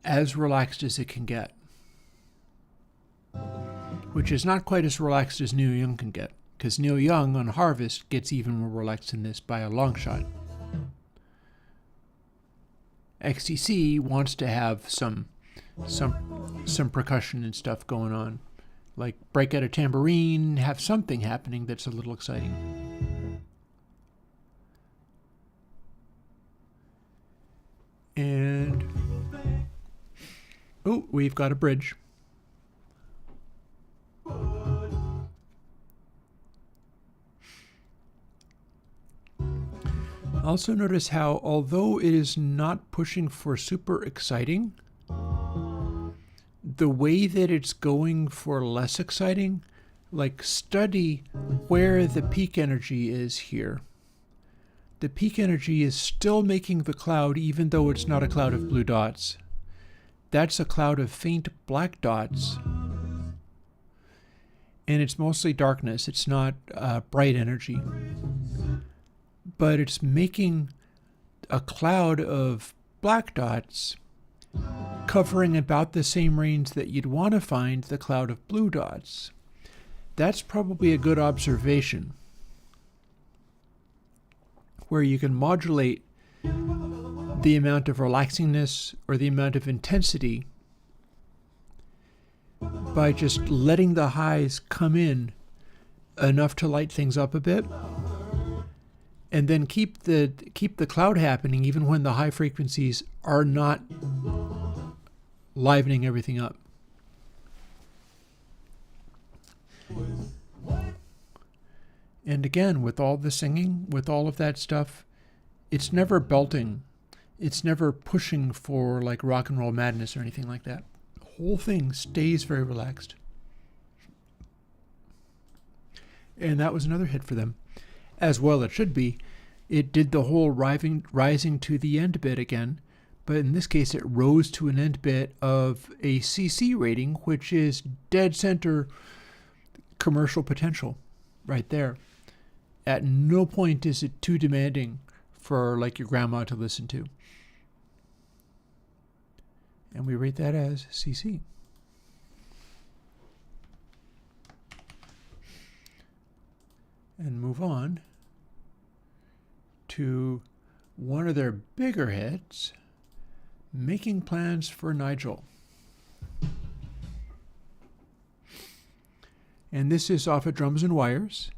as relaxed as it can get. Which is not quite as relaxed as Neil Young can get. Because Neil Young on Harvest gets even more relaxed than this by a long shot. XTC wants to have some percussion and stuff going on, like break out a tambourine, have something happening that's a little exciting. And oh, we've got a bridge. Also notice how, although it is not pushing for super exciting, the way that it's going for less exciting, like study where the peak energy is here. The peak energy is still making the cloud even though it's not a cloud of blue dots. That's a cloud of faint black dots. And it's mostly darkness. It's not bright energy. But it's making a cloud of black dots covering about the same range that you'd want to find the cloud of blue dots. That's probably a good observation, where you can modulate the amount of relaxingness or the amount of intensity by just letting the highs come in enough to light things up a bit, and then keep the cloud happening even when the high frequencies are not livening everything up. And again, with all the singing, with all of that stuff, it's never belting. It's never pushing for like rock and roll madness or anything like that. The whole thing stays very relaxed. And that was another hit for them. As well it should be. It did the whole rising to the end bit again, but in this case it rose to an end bit of a CC rating, which is dead center commercial potential right there. At no point is it too demanding for like your grandma to listen to. And we rate that as CC. And move on to one of their bigger hits, Making Plans for Nigel. And this is off of Drums and Wires.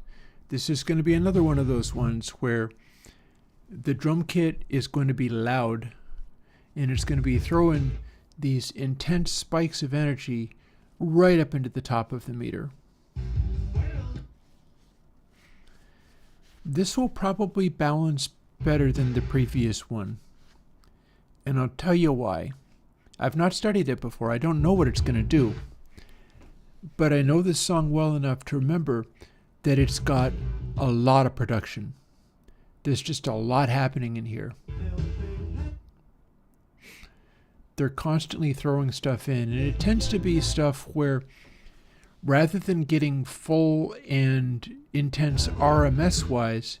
This is going to be another one of those ones where the drum kit is going to be loud, and it's going to be throwing these intense spikes of energy right up into the top of the meter. This will probably balance better than the previous one. And I'll tell you why. I've not studied it before. I don't know what it's going to do. But I know this song well enough to remember that it's got a lot of production. There's just a lot happening in here. They're constantly throwing stuff in, and it tends to be stuff where rather than getting full and intense RMS-wise,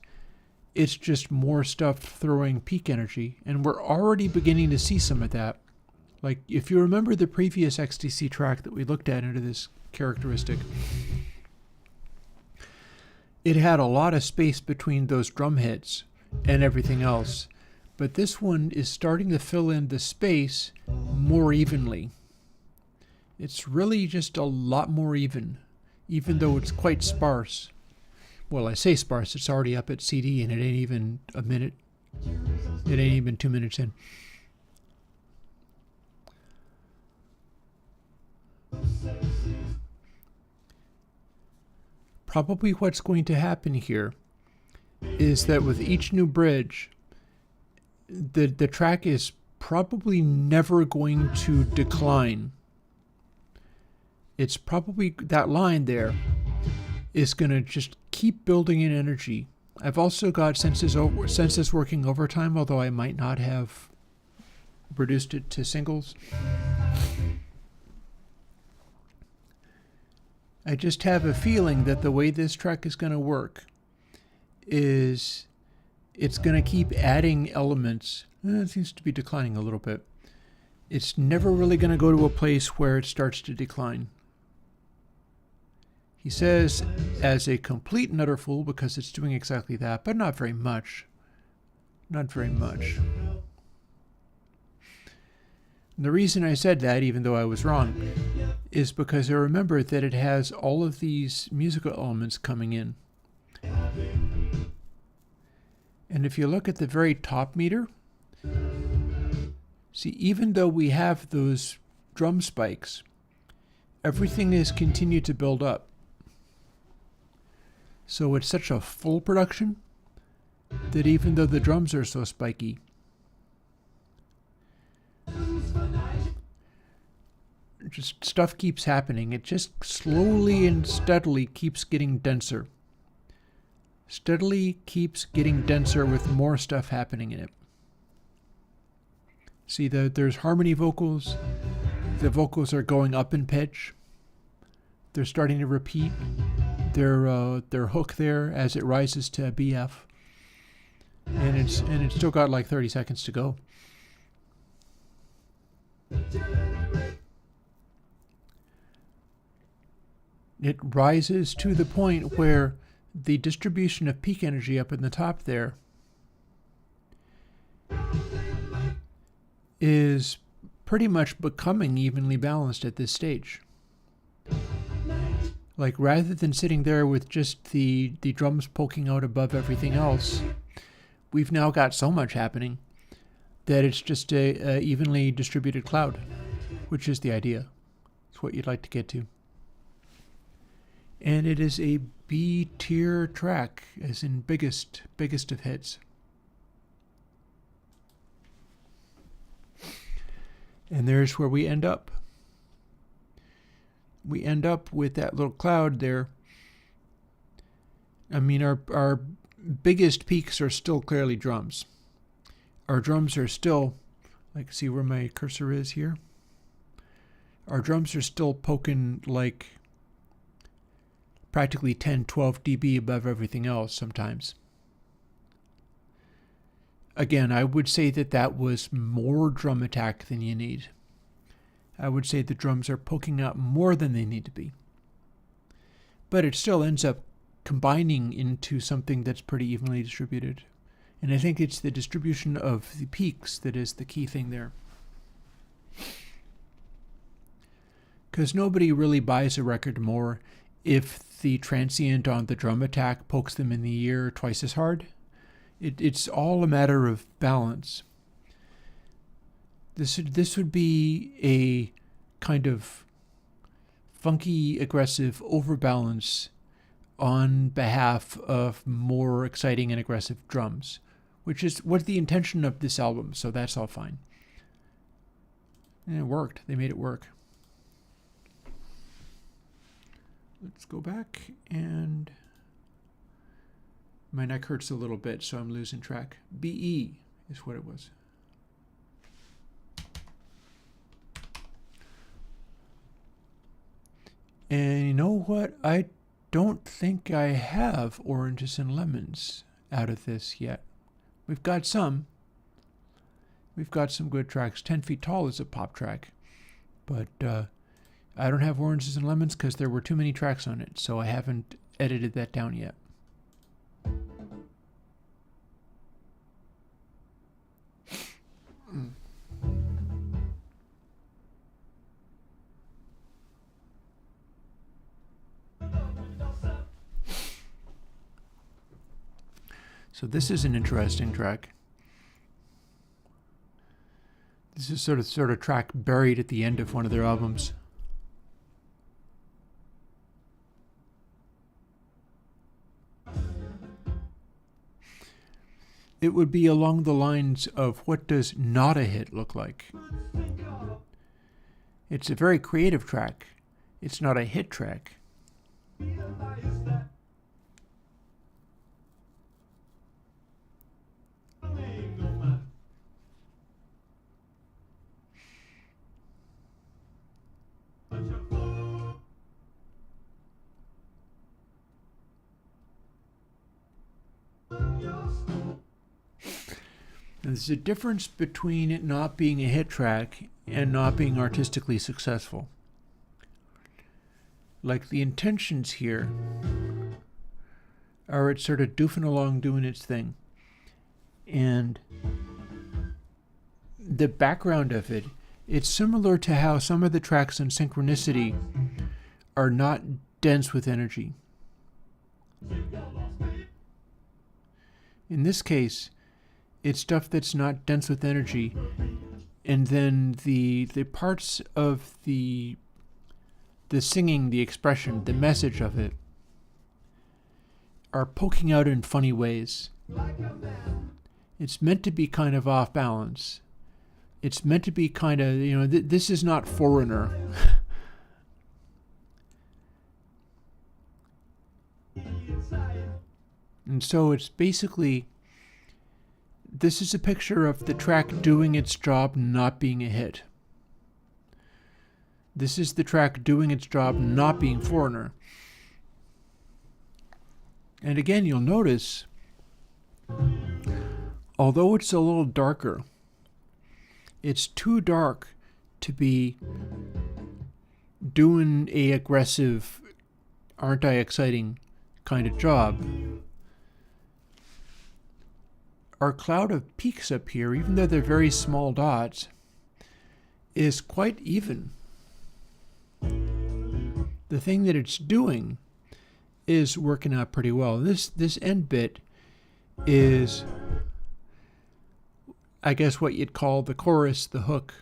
it's just more stuff throwing peak energy, and we're already beginning to see some of that. Like, if you remember the previous XTC track that we looked at into this characteristic, it had a lot of space between those drum hits and everything else, but this one is starting to fill in the space more evenly. It's really just a lot more even though it's quite sparse. Well, I say sparse, it's already up at CD and it ain't even a minute. It ain't even 2 minutes in. Probably what's going to happen here is that with each new bridge, the track is probably never going to decline. It's probably, that line there is going to just keep building in energy. I've also got senses working overtime, although I might not have reduced it to singles. I just have a feeling that the way this track is going to work is it's going to keep adding elements. It seems to be declining a little bit. It's never really going to go to a place where it starts to decline. He says, as a complete and utter fool, because it's doing exactly that, but not very much. Not very much. And the reason I said that, even though I was wrong, is because I remember that it has all of these musical elements coming in. And if you look at the very top meter, see, even though we have those drum spikes, everything has continued to build up. So it's such a full production that even though the drums are so spiky, just stuff keeps happening. It just slowly and steadily keeps getting denser. Steadily keeps getting denser with more stuff happening in it. See that there's harmony vocals. The vocals are going up in pitch. They're starting to repeat their hook there as it rises to BF. And it's still got like 30 seconds to go. It rises to the point where the distribution of peak energy up in the top there is pretty much becoming evenly balanced at this stage. Like, rather than sitting there with just the drums poking out above everything else, we've now got so much happening that it's just a evenly distributed cloud, which is the idea. It's what you'd like to get to. And it is a B tier track, as in biggest of hits. And there's where we end up. We end up with that little cloud there. I mean, our biggest peaks are still clearly drums. Our drums are still, like, see where my cursor is here? Our drums are still poking like practically 10, 12 dB above everything else sometimes. Again, I would say that was more drum attack than you need. I would say the drums are poking out more than they need to be. But it still ends up combining into something that's pretty evenly distributed. And I think it's the distribution of the peaks that is the key thing there. Because nobody really buys a record more if the transient on the drum attack pokes them in the ear twice as hard. It's all a matter of balance. This would be a kind of funky, aggressive overbalance on behalf of more exciting and aggressive drums, which is what's the intention of this album, so that's all fine. And it worked. They made it work. Let's go back, and my neck hurts a little bit, so I'm losing track. BE is what it was. And you know what? I don't think I have Oranges and Lemons out of this yet. We've got some. We've got some good tracks. 10 Feet Tall is a pop track. But I don't have Oranges and Lemons because there were too many tracks on it, so I haven't edited that down yet. So this is an interesting track. This is sort of track buried at the end of one of their albums. It would be along the lines of what does not a hit look like? It's a very creative track. It's not a hit track. There's a difference between it not being a hit track and not being artistically successful. Like, the intentions here are it's sort of doofing along doing its thing. And the background of it, it's similar to how some of the tracks in Synchronicity are not dense with energy. In this case, it's stuff that's not dense with energy, and then the parts of the singing, the expression, the message of it are poking out in funny ways. It's meant to be kind of off balance. It's meant to be kind of, this is not Foreigner. And so it's basically, this is a picture of the track doing its job, not being a hit. This is the track doing its job, not being Foreigner. And again, you'll notice, although it's a little darker, it's too dark to be doing a aggressive, aren't I exciting kind of job. Our cloud of peaks up here, even though they're very small dots, is quite even. The thing that it's doing is working out pretty well. This end bit is, I guess, what you'd call the chorus, the hook.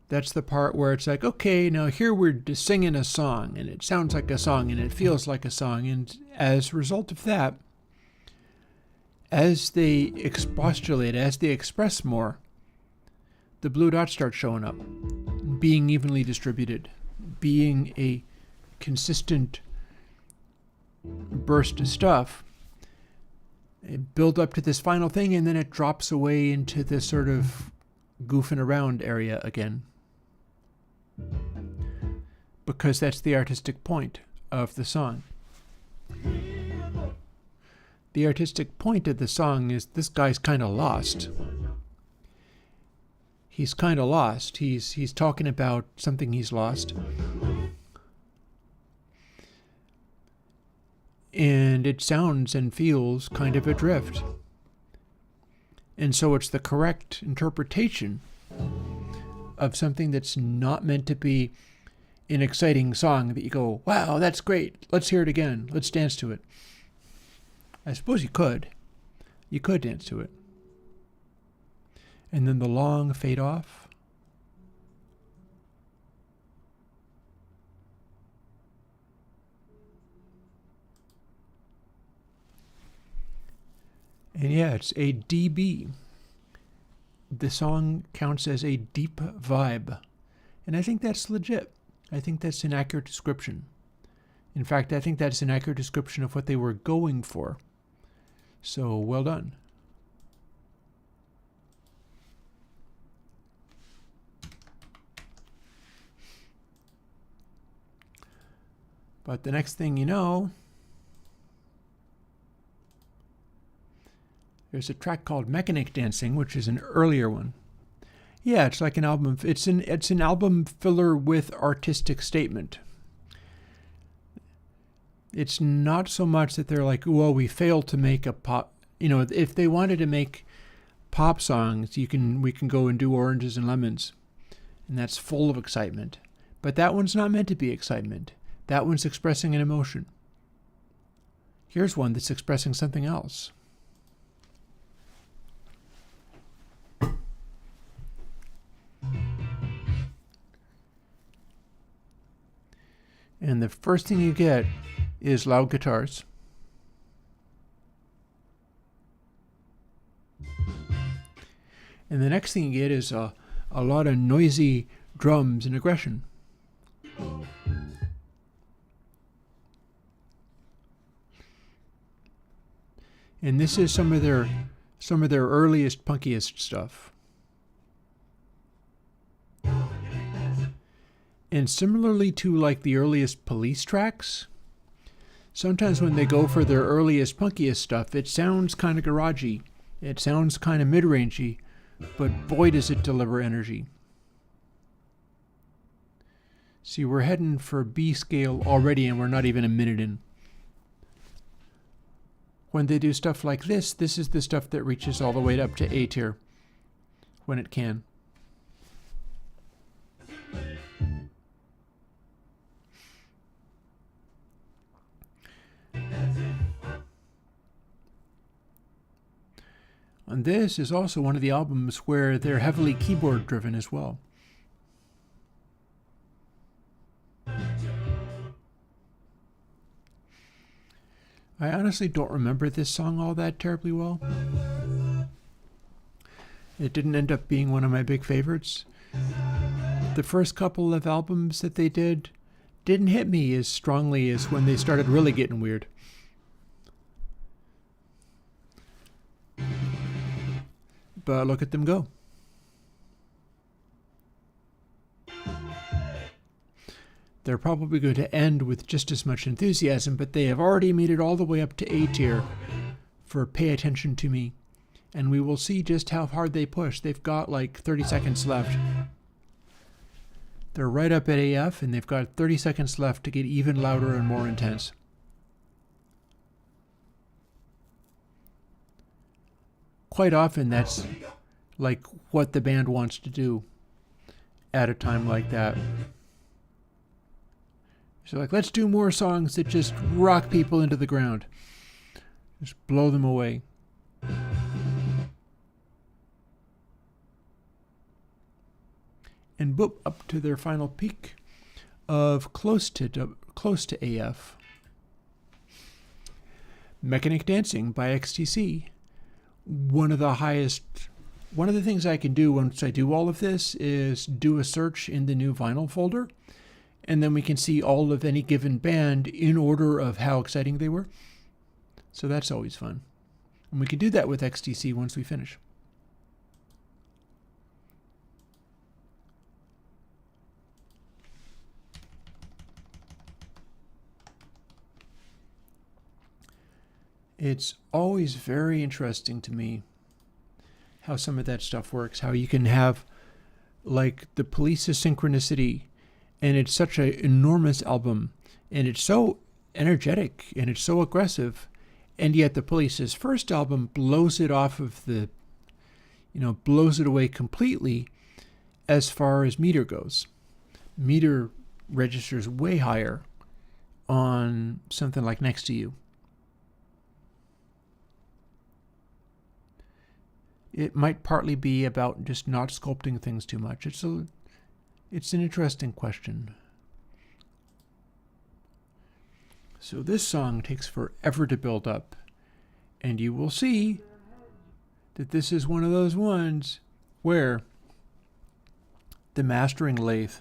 That's the part where it's like, okay, now here we're just singing a song, and it sounds like a song, and it feels like a song, and as a result of that, as they expostulate, as they express more, the blue dots start showing up, being evenly distributed, being a consistent burst of stuff. It builds up to this final thing, and then it drops away into this sort of goofing around area again. Because that's the artistic point of the song. The artistic point of the song is this guy's kind of lost. He's kind of lost. He's talking about something he's lost. And it sounds and feels kind of adrift. And so it's the correct interpretation of something that's not meant to be an exciting song that you go, wow, that's great. Let's hear it again. Let's dance to it. I suppose you could. You could dance to it. And then the long fade off. And yeah, it's a dB. The song counts as a deep vibe. And I think that's legit. I think that's an accurate description. In fact, I think that's an accurate description of what they were going for. So, well done. But the next thing you know, there's a track called Mechanic Dancing, which is an earlier one. Yeah, it's like an album. It's an album filler with artistic statement. It's not so much that they're like, well, we failed to make a pop. If they wanted to make pop songs, we can go and do Oranges and Lemons, and that's full of excitement. But that one's not meant to be excitement. That one's expressing an emotion. Here's one that's expressing something else. And the first thing you get is loud guitars. And the next thing you get is a lot of noisy drums and aggression. And this is some of their earliest, punkiest stuff. And similarly to like the earliest Police tracks, sometimes when they go for their earliest, punkiest stuff, it sounds kind of garagey. It sounds kind of mid-rangey, but boy does it deliver energy. See, we're heading for B scale already, and we're not even a minute in. When they do stuff like this is the stuff that reaches all the way up to A tier, when it can. And this is also one of the albums where they're heavily keyboard driven as well. I honestly don't remember this song all that terribly well. It didn't end up being one of my big favorites. The first couple of albums that they didn't hit me as strongly as when they started really getting weird. But look at them go. They're probably going to end with just as much enthusiasm, but they have already made it all the way up to A tier for Pay Attention to Me. And we will see just how hard they push. They've got like 30 seconds left. They're right up at AF, and they've got 30 seconds left to get even louder and more intense. Quite often, that's like what the band wants to do at a time like that. So like, let's do more songs that just rock people into the ground. Just blow them away. And boop, up to their final peak of close to AF. Mechanic Dancing by XTC. One of the things I can do once I do all of this is do a search in the new vinyl folder, and then we can see all of any given band in order of how exciting they were. So that's always fun. And we can do that with XTC once we finish. It's always very interesting to me how some of that stuff works, how you can have like the Police's Synchronicity, and it's such an enormous album, and it's so energetic and it's so aggressive, and yet the Police's first album blows it off of the, blows it away completely as far as meter goes. Meter registers way higher on something like Next to You. It might partly be about just not sculpting things too much. It's an interesting question. So this song takes forever to build up, and you will see that this is one of those ones where the mastering lathe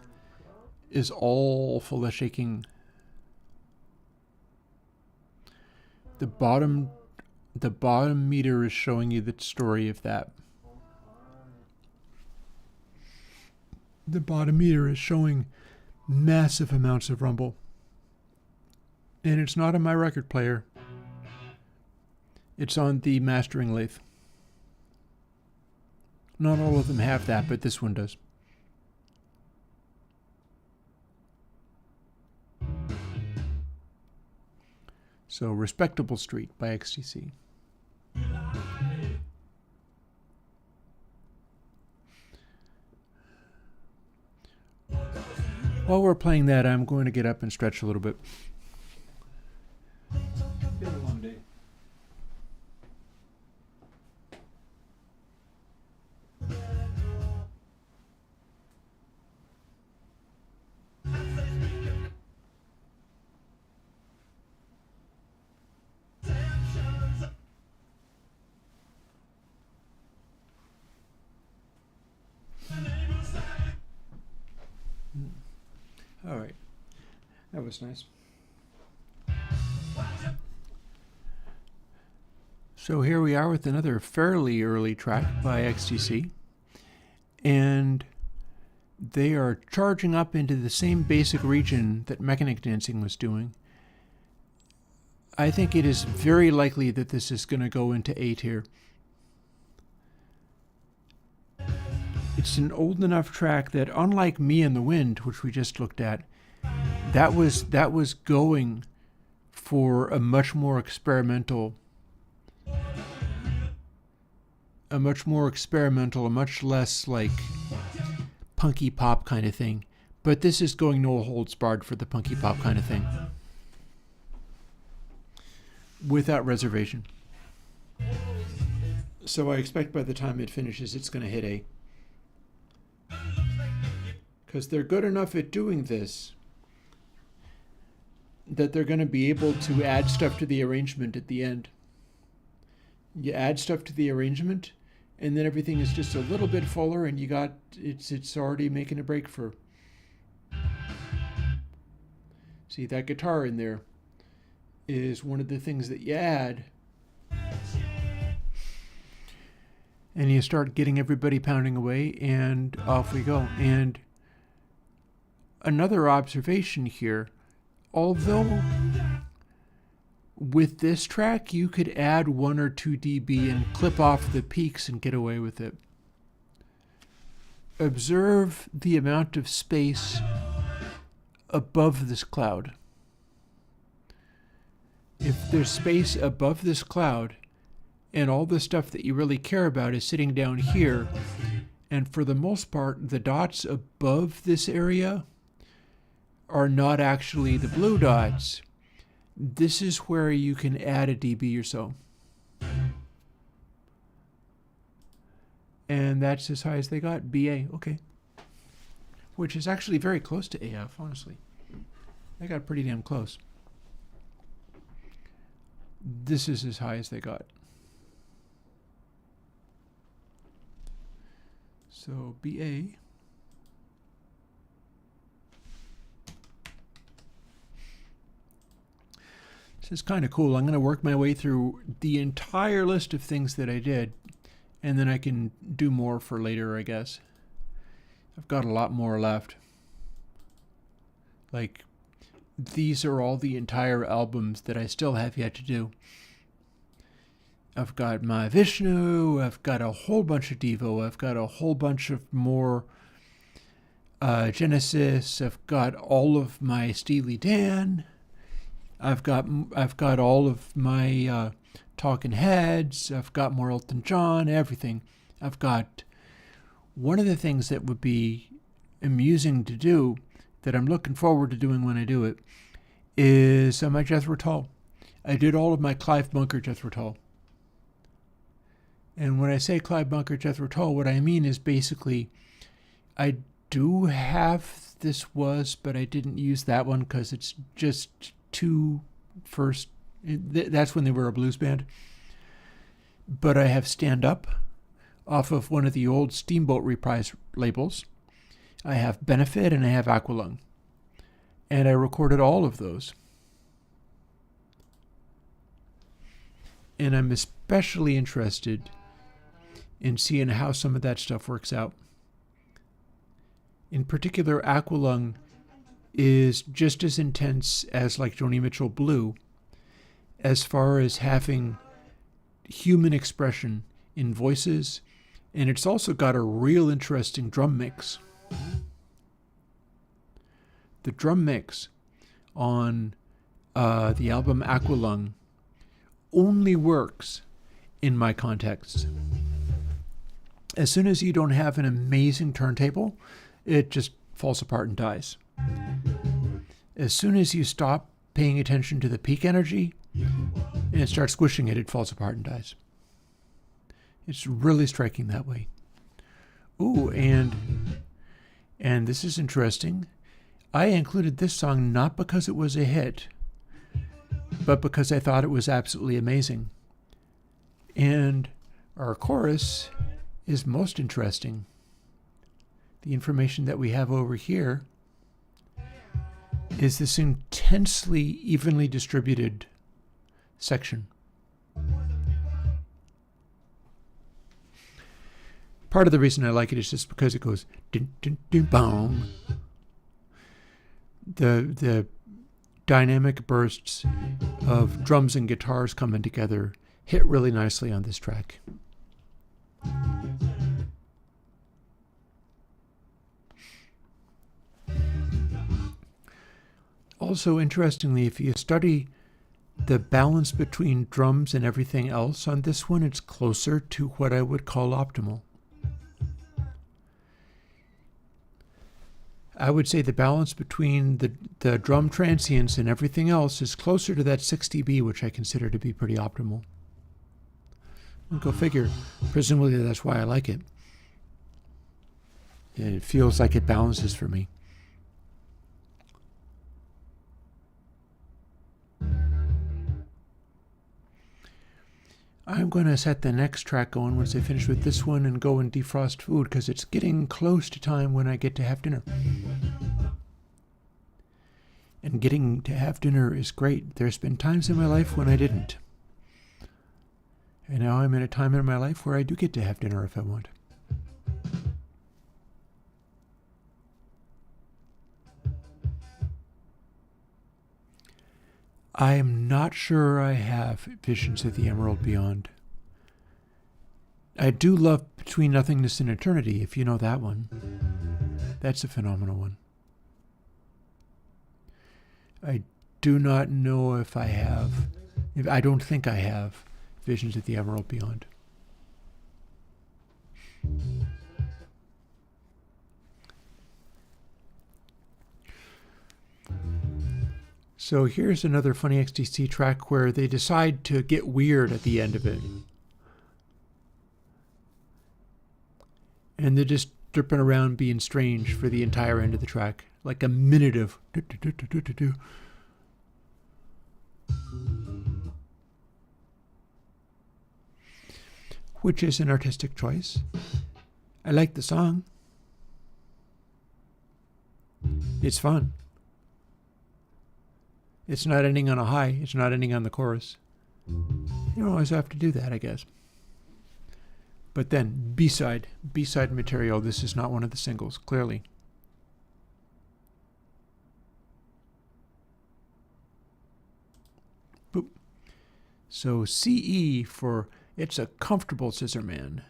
is all full of shaking. The bottom meter is showing you the story of that. The bottom meter is showing massive amounts of rumble. And it's not on my record player. It's on the mastering lathe. Not all of them have that, but this one does. So, Respectable Street by XTC. While we're playing that, I'm going to get up and stretch a little bit. It's been a long day. All right, that was nice. So here we are with another fairly early track by XTC, and they are charging up into the same basic region that Mechanic Dancing was doing. I think it is very likely that this is going to go into A tier. It's an old enough track that, unlike Me and the Wind, which we just looked at, that was going for a much more experimental, a much less like punky pop kind of thing. But this is going no holds barred for the punky pop kind of thing, without reservation. So I expect by the time it finishes, it's going to hit A. Because they're good enough at doing this that they're going to be able to add stuff to the arrangement at the end. You add stuff to the arrangement, and then everything is just a little bit fuller, and it's already making a break for. See, that guitar in there is one of the things that you add, and you start getting everybody pounding away, and off we go. And another observation here, although with this track you could add 1 or 2 dB and clip off the peaks and get away with it. Observe the amount of space above this cloud. If there's space above this cloud and all the stuff that you really care about is sitting down here, and for the most part the dots above this area are not actually the blue dots, this is where you can add a dB or so. And that's as high as they got, BA, okay. Which is actually very close to AF, honestly. They got pretty damn close. This is as high as they got. So BA. This is kind of cool. I'm going to work my way through the entire list of things that I did, and then I can do more for later, I guess. I've got a lot more left. Like, these are all the entire albums that I still have yet to do. I've got my Vishnu, I've got a whole bunch of Devo, I've got a whole bunch of more Genesis, I've got all of my Steely Dan, I've got all of my Talking Heads, I've got more Elton John, everything. I've got one of the things that would be amusing to do, that I'm looking forward to doing when I do it, is my Jethro Tull. I did all of my Clive Bunker Jethro Tull. And when I say Clive Bunker Jethro Tull, what I mean is basically, I do have This Was, but I didn't use that one because it's just too first. That's when they were a blues band. But I have Stand Up off of one of the old Steamboat Reprise labels. I have Benefit and I have Aqualung. And I recorded all of those. And I'm especially interested in seeing how some of that stuff works out. In particular, Aqualung is just as intense as like Joni Mitchell Blue as far as having human expression in voices, and it's also got a real interesting drum mix. The drum mix on the album Aqualung only works in my context. As soon as you don't have an amazing turntable, it just falls apart and dies. As soon as you stop paying attention to the peak energy and start squishing it, it falls apart and dies. It's really striking that way. Ooh, and this is interesting. I included this song not because it was a hit, but because I thought it was absolutely amazing. And our chorus is most interesting. The information that we have over here is this intensely evenly distributed section. Part of the reason I like it is just because it goes dun, dun, dun, boom. The dynamic bursts of drums and guitars coming together hit really nicely on this track. Also, interestingly, if you study the balance between drums and everything else on this one, it's closer to what I would call optimal. I would say the balance between the drum transients and everything else is closer to that 6 dB, which I consider to be pretty optimal. Go figure. Presumably that's why I like it. And it feels like it balances for me. I'm going to set the next track going once I finish with this one and go and defrost food because it's getting close to time when I get to have dinner. And getting to have dinner is great. There's been times in my life when I didn't. And now I'm in a time in my life where I do get to have dinner if I want. I am not sure I have Visions of the Emerald Beyond. I do love Between Nothingness and Eternity, if you know that one. That's a phenomenal one. I do not know if I have. I don't think I have Visions of the Emerald Beyond. So here's another funny XTC track where they decide to get weird at the end of it. And they're just dripping around being strange for the entire end of the track. Like a minute of do-do-do-do-do-do. Which is an artistic choice. I like the song. It's fun. It's not ending on a high. It's not ending on the chorus. You don't always have to do that, I guess. But then, B-side material. This is not one of the singles, clearly. Boop. So CE for it's a comfortable scissor man.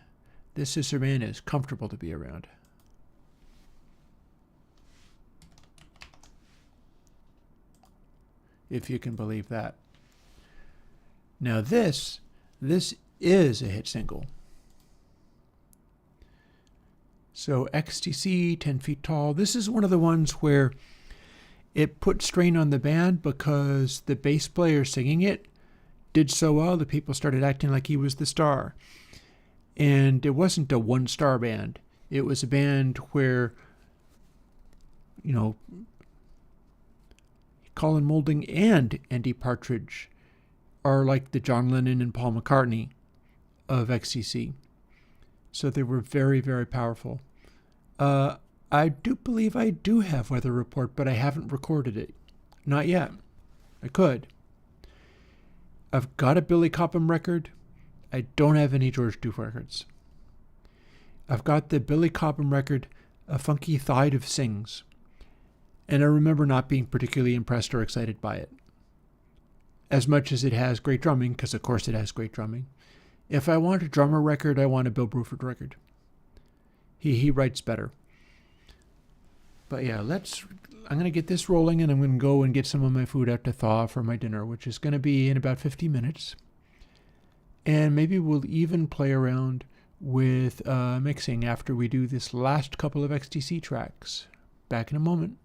This scissor man is comfortable to be around. If you can believe that. Now this is a hit single. So XTC, 10 Feet Tall. This is one of the ones where it put strain on the band because the bass player singing it did so well that people started acting like he was the star. And it wasn't a one-star band. It was a band where, you know, Colin Moulding and Andy Partridge are like the John Lennon and Paul McCartney of XTC. So they were very, very powerful. I do believe I do have Weather Report, but I haven't recorded it. Not yet. I could. I've got a Billy Cobham record. I don't have any George Duke records. I've got the Billy Cobham record, A Funky Thide of Sings. And I remember not being particularly impressed or excited by it. As much as it has great drumming, because of course it has great drumming. If I want a drummer record, I want a Bill Bruford record. He writes better. But yeah, I'm going to get this rolling and I'm going to go and get some of my food out to thaw for my dinner, which is going to be in about 50 minutes. And maybe we'll even play around with mixing after we do this last couple of XTC tracks. Back in a moment.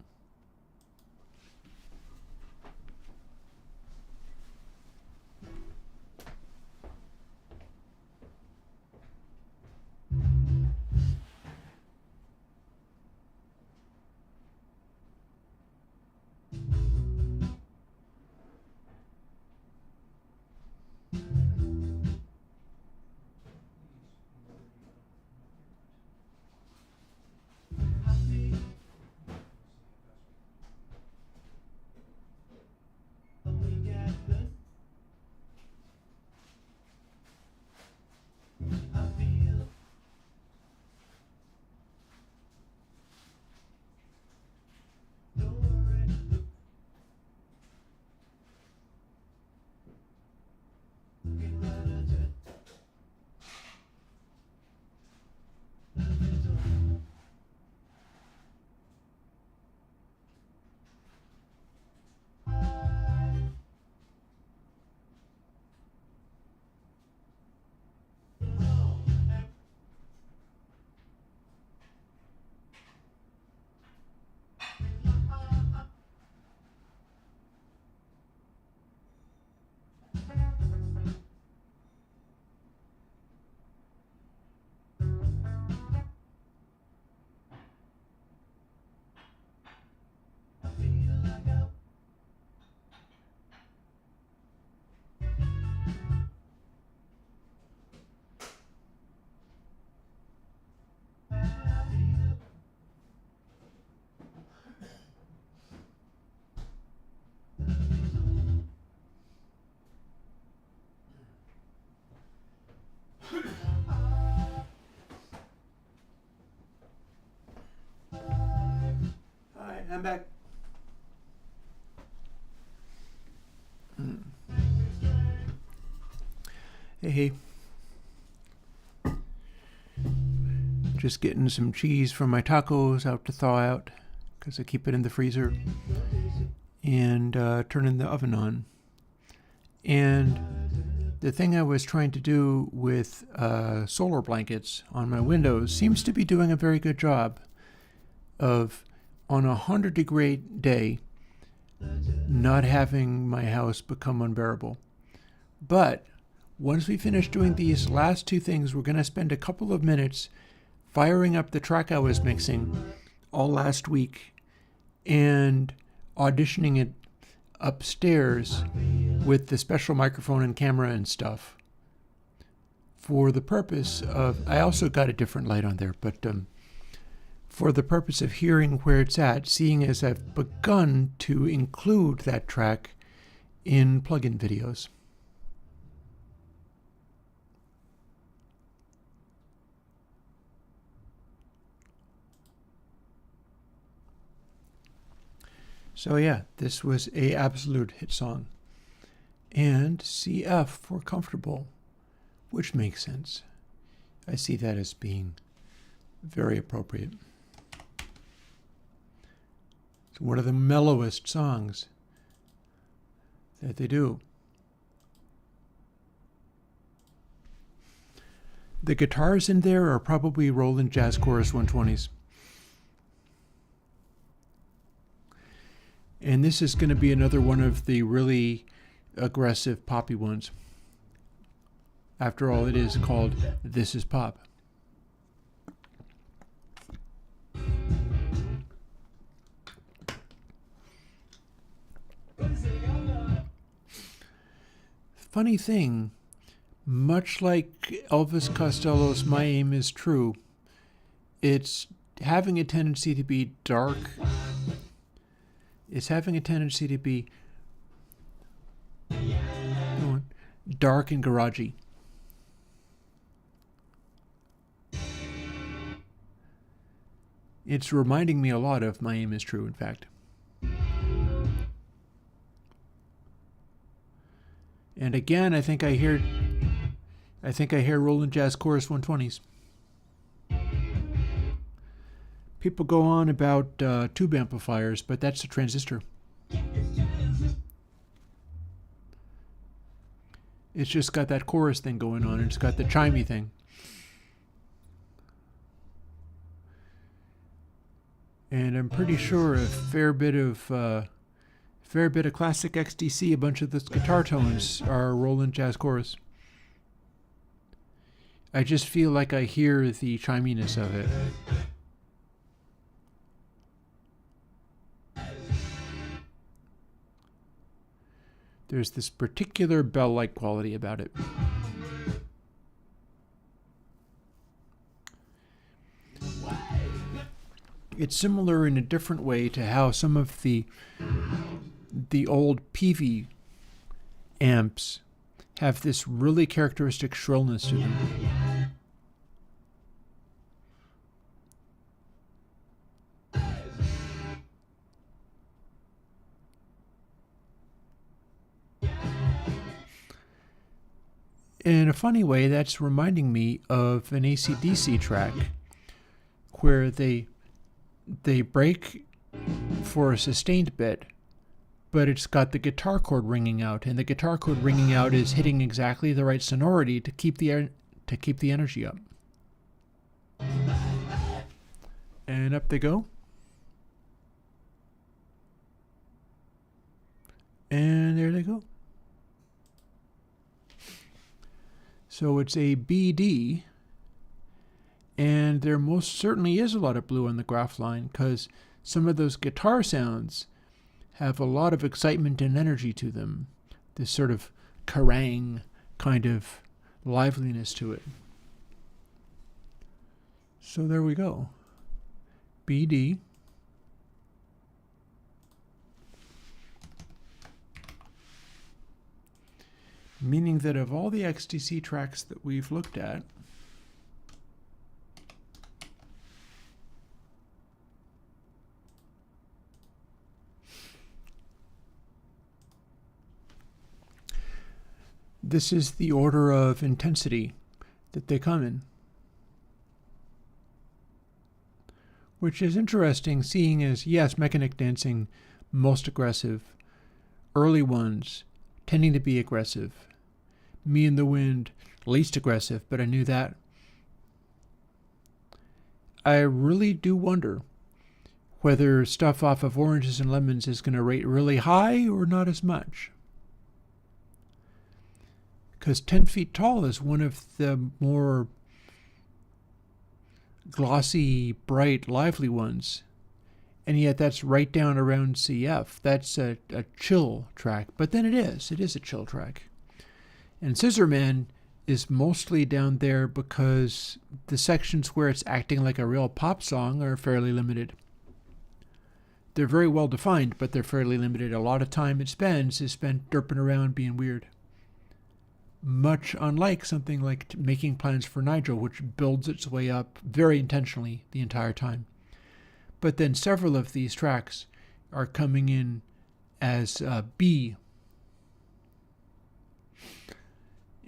I'm back. Hey. Just getting some cheese from my tacos out to thaw out because I keep it in the freezer, and turning the oven on. And the thing I was trying to do with solar blankets on my windows seems to be doing a very good job of, on a 100-degree day, not having my house become unbearable. But once we finish doing these last two things, we're going to spend a couple of minutes firing up the track I was mixing all last week and auditioning it upstairs with the special microphone and camera and stuff, for the purpose of, I also got a different light on there, but for the purpose of hearing where it's at, seeing as I've begun to include that track in plugin videos. So yeah, this was a absolute hit song. And CF for comfortable, which makes sense. I see that as being very appropriate. It's one of the mellowest songs that they do. The guitars in there are probably Roland Jazz Chorus 120s. And this is going to be another one of the really aggressive poppy ones. After all, it is called This Is Pop. Funny thing, much like Elvis Costello's My Aim Is True, it's having a tendency to be dark. It's having a tendency to be dark and garagey. It's reminding me a lot of My Aim Is True, in fact. And again, I think I hear Roland Jazz Chorus 120s. People go on about tube amplifiers, but that's a transistor. It's just got that chorus thing going on, and it's got the chimey thing. And I'm pretty sure a fair bit of classic XTC, a bunch of those guitar tones are Roland Jazz Chorus. I just feel like I hear the chiminess of it. There's this particular bell-like quality about it. It's similar in a different way to how some of the old PV amps have this really characteristic shrillness to them. In a funny way, that's reminding me of an AC/DC track where they break for a sustained bit, but it's got the guitar chord ringing out, and the guitar chord ringing out is hitting exactly the right sonority to keep the energy up. And up they go. And there they go. So it's a BD, and there most certainly is a lot of blue on the graph line, because some of those guitar sounds have a lot of excitement and energy to them. This sort of karang kind of liveliness to it. So there we go. BD. Meaning that of all the XTC tracks that we've looked at, this is the order of intensity that they come in. Which is interesting, seeing as, yes, mechanic dancing, most aggressive. Early ones, tending to be aggressive. Me in the Wind, least aggressive, but I knew that. I really do wonder whether stuff off of Oranges and Lemons is going to rate really high or not as much. Because 10 Feet Tall is one of the more glossy, bright, lively ones. And yet that's right down around CF. That's a chill track. But then it is a chill track. And Scissorman is mostly down there because the sections where it's acting like a real pop song are fairly limited. They're very well defined, but they're fairly limited. A lot of time it spends is spent derping around being weird. Much unlike something like Making Plans for Nigel, which builds its way up very intentionally the entire time. But then several of these tracks are coming in as B.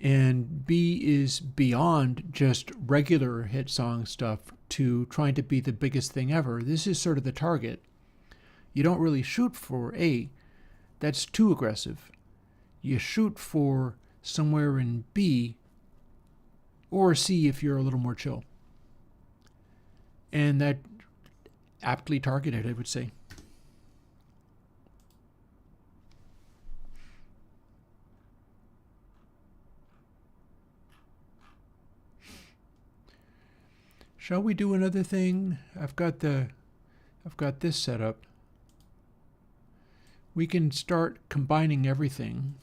And B is beyond just regular hit song stuff to trying to be the biggest thing ever. This is sort of the target. You don't really shoot for A. That's too aggressive. You shoot for somewhere in B or C if you're a little more chill. And that aptly targeted, I would say. Shall we do another thing? I've got this set up. We can start combining everything.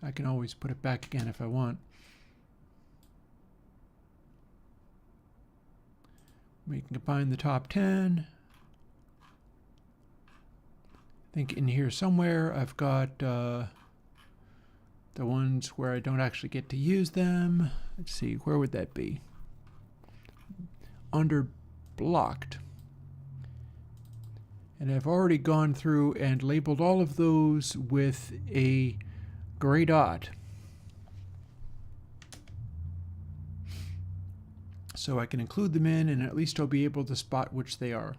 I can always put it back again if I want. We can combine the top 10. I think in here somewhere I've got the ones where I don't actually get to use them. Let's see, where would that be? Under blocked. And I've already gone through and labeled all of those with a gray dot. So I can include them in, and at least I'll be able to spot which they are.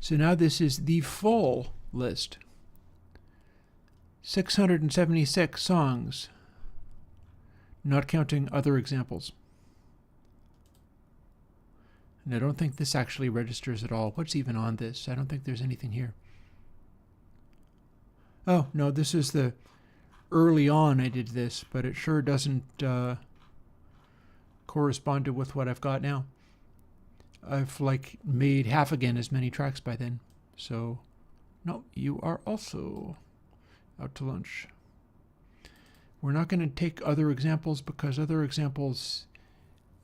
So now this is the full list. 676 songs, not counting other examples. And I don't think this actually registers at all. What's even on this? I don't think there's anything here. Oh, no, this is the early on I did this, but it sure doesn't correspond to with what I've got now. I've made half again as many tracks by then. So, no, you are also out to lunch. We're not going to take other examples because other examples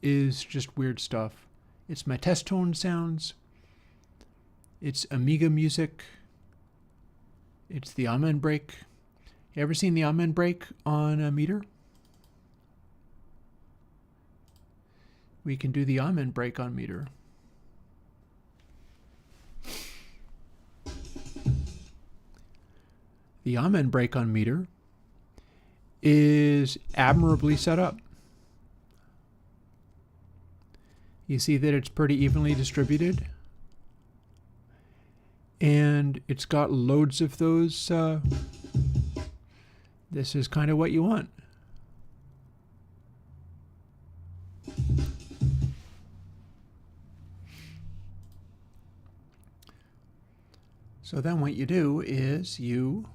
is just weird stuff. It's my test tone sounds. It's Amiga music. It's the Amen break. You ever seen the Amen break on a meter? We can do the Amen break on meter. The Amen break on meter is admirably set up. You see that it's pretty evenly distributed. And it's got loads of those. This is kind of what you want. So then what you do is you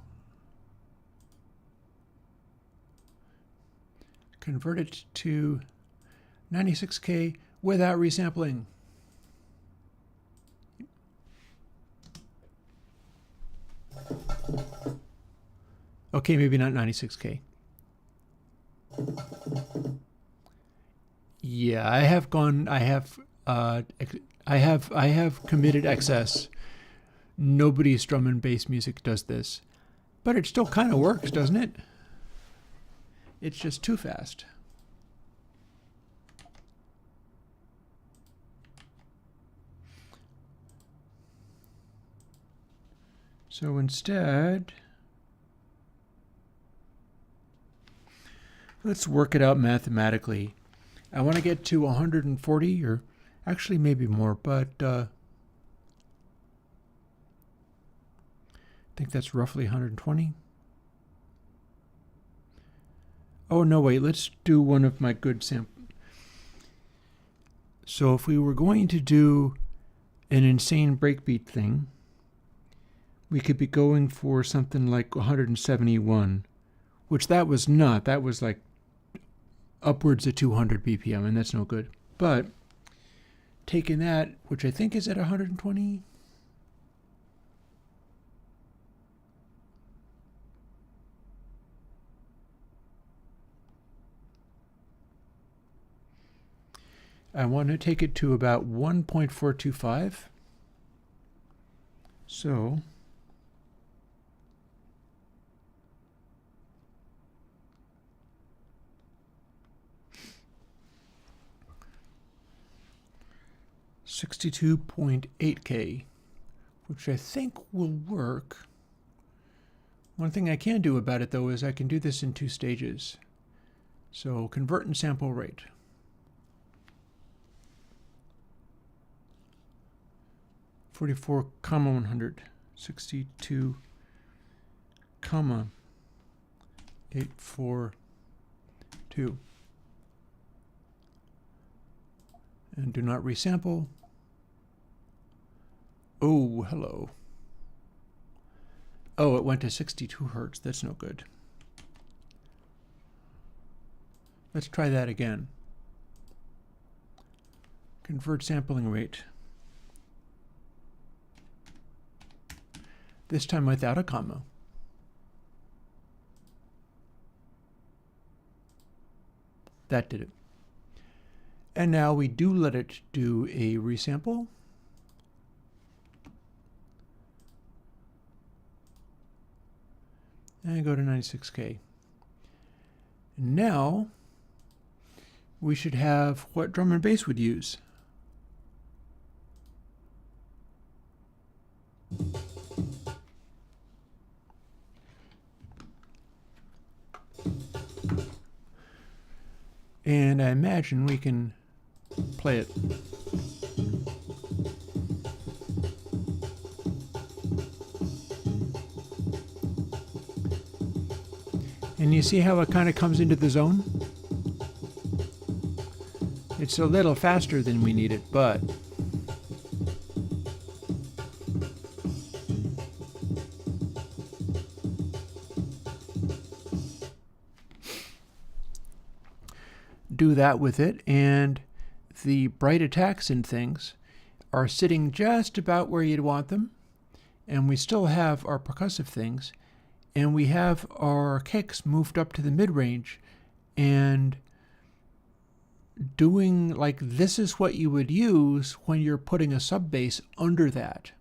convert it to 96K without resampling. Okay, maybe not 96K. Yeah, I have committed excess. Nobody's drum and bass music does this. But it still kind of works, doesn't it? It's just too fast. So instead, let's work it out mathematically. I want to get to 140, or actually maybe more, but I think that's roughly 120. Oh, no, wait, let's do one of my good samples. So if we were going to do an insane breakbeat thing, we could be going for something like 171, which that was not. That was like upwards of 200 BPM, and that's no good. But taking that, which I think is at 120, I want to take it to about 1.425. So $62.8K, which I think will work. One thing I can do about it, though, is I can do this in 2 stages. So convert and sample rate. $44, 100, 62, 842. And do not resample. Oh, hello. Oh, it went to 62 Hertz. That's no good. Let's try that again. Convert sampling rate. This time without a comma. That did it. And now we do let it do a resample. And go to 96K. Now we should have what drum and bass would use. And I imagine we can play it. And you see how it kind of comes into the zone? It's a little faster than we need it, but do that with it, and the bright attacks and things are sitting just about where you'd want them, and we still have our percussive things, and we have our kicks moved up to the mid-range, and doing like this is what you would use when you're putting a sub bass under that.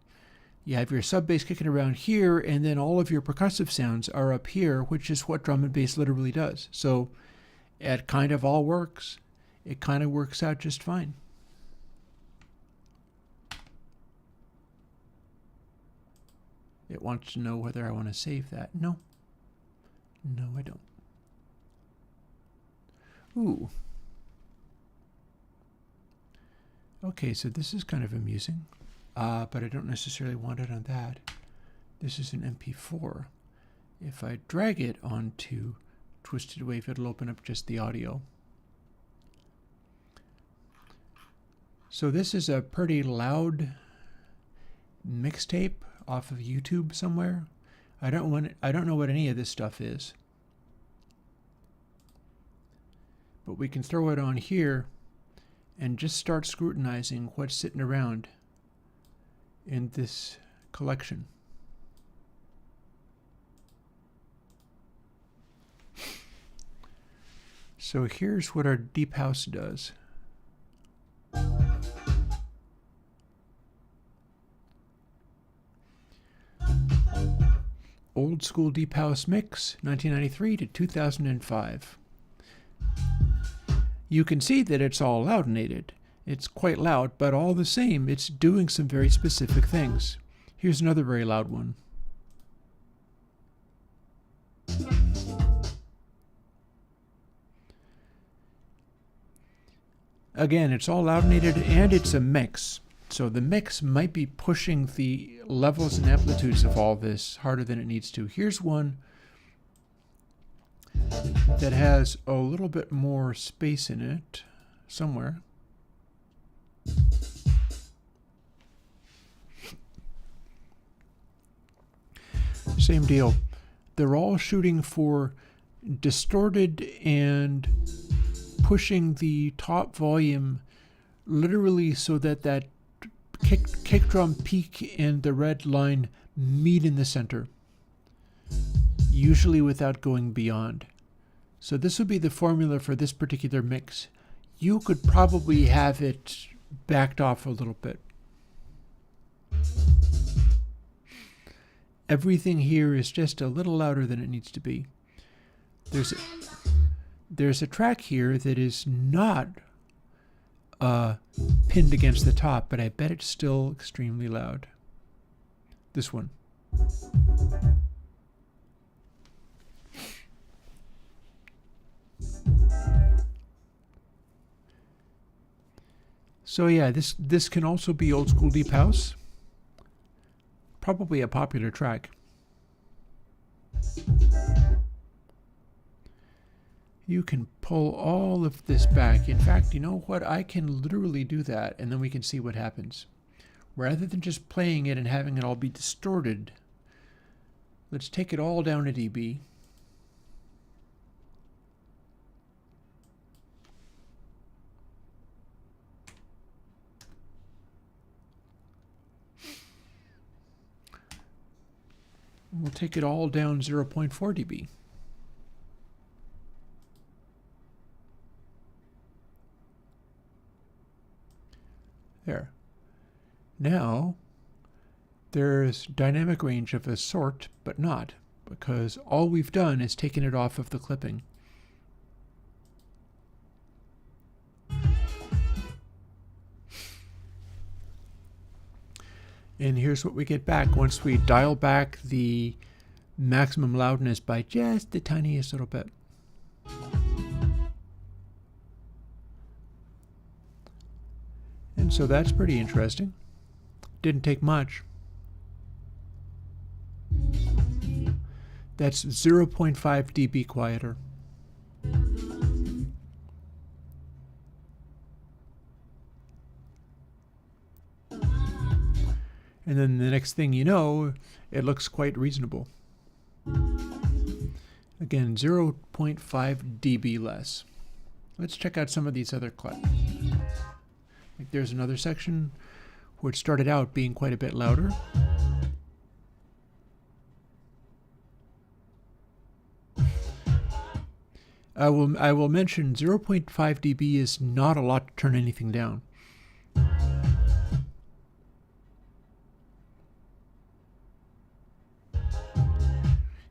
You have your sub bass kicking around here, and then all of your percussive sounds are up here, which is what drum and bass literally does. So it kind of all works. It kind of works out just fine. It wants to know whether I want to save that. No. No, I don't. Ooh. Okay, so this is kind of amusing, but I don't necessarily want it on that. This is an MP4. If I drag it onto Twisted Wave, it'll open up just the audio. So this is a pretty loud mixtape off of YouTube somewhere. I don't know what any of this stuff is, but we can throw it on here and just start scrutinizing what's sitting around in this collection. So here's what our deep house does. Old school deep house mix, 1993 to 2005. You can see that it's all loudinated. It's quite loud, but all the same, it's doing some very specific things. Here's another very loud one. again, it's all loudinated and it's a mix. So the mix might be pushing the levels and amplitudes of all this harder than it needs to. Here's one that has a little bit more space in it somewhere. Same deal. They're all shooting for distorted and pushing the top volume literally so that that kick drum peak and the red line meet in the center, usually without going beyond. So this would be the formula for this particular mix. You could probably have it backed off a little bit. Everything here is just a little louder than it needs to be. There's a track here that is not pinned against the top, but I bet it's still extremely loud. This one. So yeah, this can also be old school deep house. Probably a popular track. You can pull all of this back. In fact, you know what? I can literally do that, and then we can see what happens. Rather than just playing it and having it all be distorted, let's take it all down to dB. We'll take it all down 0.4 dB. There. Now, there's dynamic range of a sort, but not, because all we've done is taken it off of the clipping. And here's what we get back once we dial back the maximum loudness by just the tiniest little bit. And so that's pretty interesting. Didn't take much. That's 0.5 dB quieter. And then the next thing you know, it looks quite reasonable. Again, 0.5 dB less. Let's check out some of these other clips. Like there's another section where it started out being quite a bit louder. I will mention 0.5 dB is not a lot to turn anything down.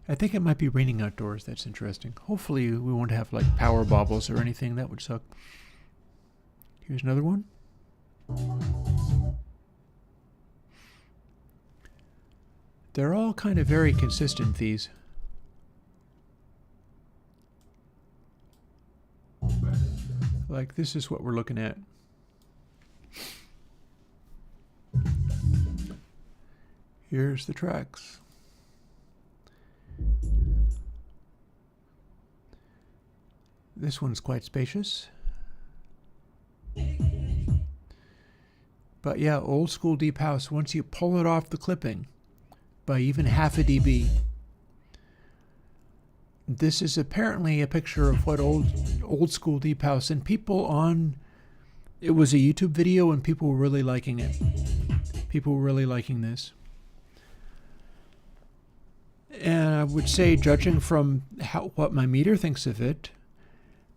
I think it might be raining outdoors. That's interesting. Hopefully we won't have like power bobbles or anything. That would suck. Here's another one. They're all kind of very consistent, these. Like this is what we're looking at. Here's the tracks. This one's quite spacious. But yeah, old school deep house, once you pull it off the clipping by even half a dB. This is apparently a picture of what old school deep house, and people on, it was a YouTube video and people were really liking it. People were really liking this. And I would say, judging from what my meter thinks of it,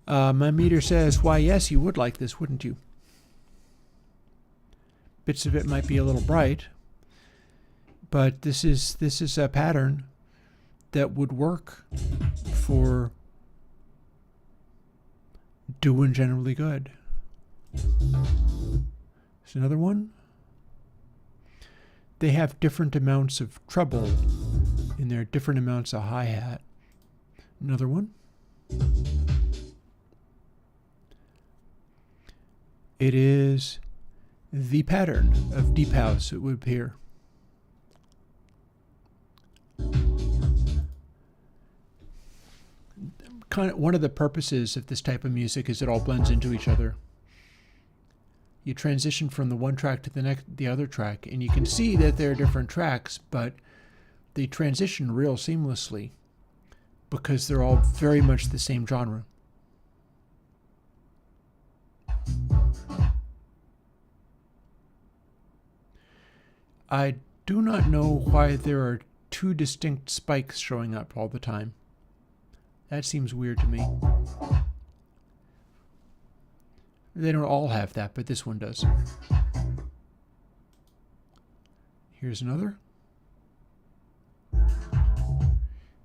my meter says, why yes, you would like this, wouldn't you? Bits of it might be a little bright, but this is a pattern that would work for doing generally good. There's another one. They have different amounts of treble in there, different amounts of hi-hat. Another one. it is the pattern of deep house, it would appear. Kind of one of the purposes of this type of music is it all blends into each other. You transition from the one track to the other track, and you can see that there are different tracks, but they transition real seamlessly because they're all very much the same genre. I do not know why there are two distinct spikes showing up all the time. That seems weird to me. They don't all have that, but this one does. Here's another.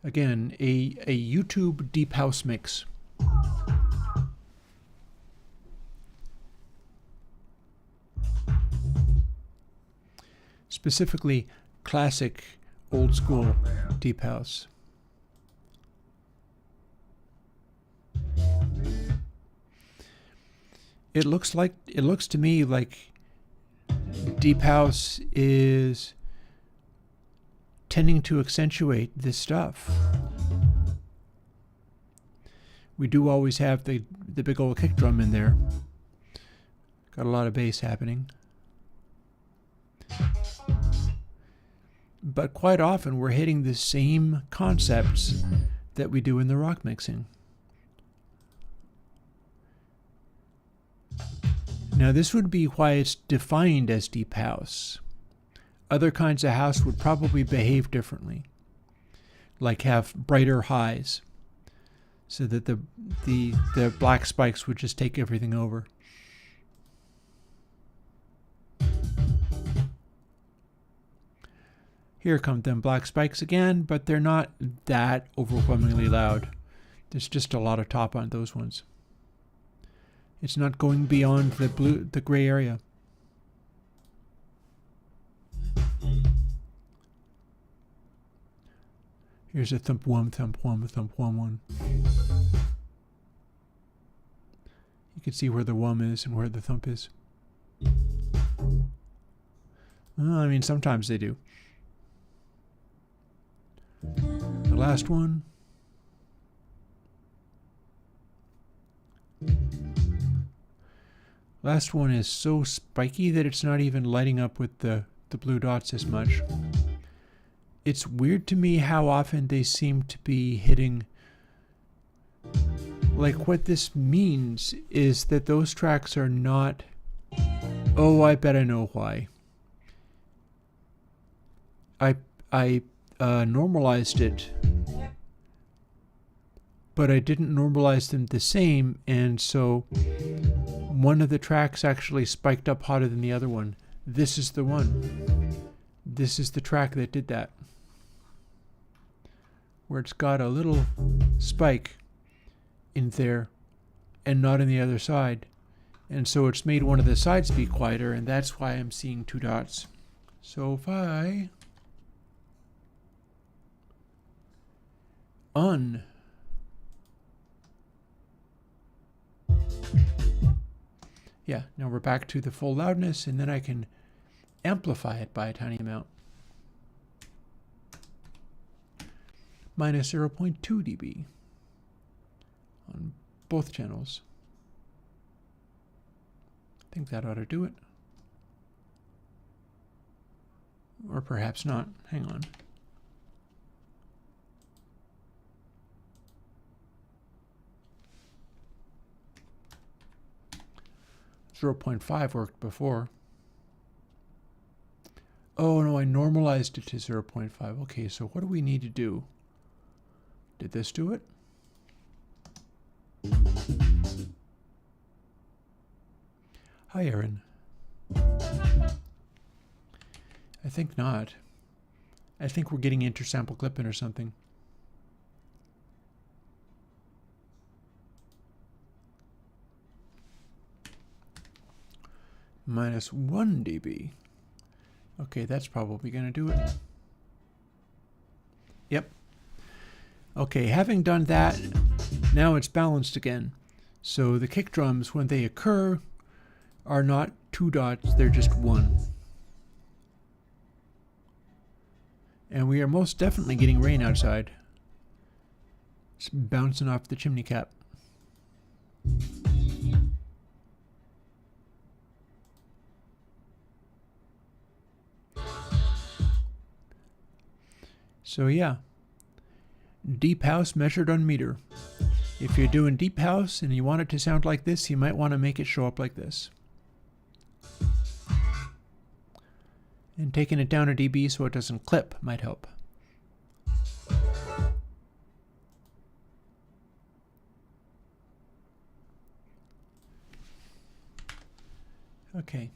Again, a YouTube deep house mix. Specifically, classic, old school deep house. It looks to me like deep house is tending to accentuate this stuff. We do always have the big old kick drum in there. Got a lot of bass happening. But quite often we're hitting the same concepts that we do in the rock mixing. Now this would be why it's defined as deep house. Other kinds of house would probably behave differently, like have brighter highs, so that the black spikes would just take everything over. Here come them black spikes again, but they're not that overwhelmingly loud. There's just a lot of top on those ones. It's not going beyond the gray area. Here's a thump one, thump one, thump one. You can see where the wum is and where the thump is. Well, I mean, sometimes they do. The last one. Last one is so spiky that it's not even lighting up with the blue dots as much. It's weird to me how often they seem to be hitting. Like, what this means is that those tracks are not... Oh, I bet I know why. I normalized it, but I didn't normalize them the same, and so one of the tracks actually spiked up hotter than the other one. This is the one. This is the track that did that, where it's got a little spike in there and not in the other side, and so it's made one of the sides be quieter, and that's why I'm seeing two dots. So if I yeah, now we're back to the full loudness, and then I can amplify it by a tiny amount. Minus 0.2 dB on both channels. I think that ought to do it. Or perhaps not. Hang on. 0.5 worked before. Oh no, I normalized it to 0.5. Okay, so what do we need to do? Did this do it? Hi, Aaron. I think not. I think we're getting intersample clipping or something. Minus 1 dB. Okay, that's probably going to do it. Yep. Okay, having done that, now it's balanced again. So the kick drums, when they occur, are not 2 dots, they're just 1. And we are most definitely getting rain outside. It's bouncing off the chimney cap. So yeah, deep house measured on meter. If you're doing deep house and you want it to sound like this, you might want to make it show up like this. And taking it down a dB so it doesn't clip might help. Okay.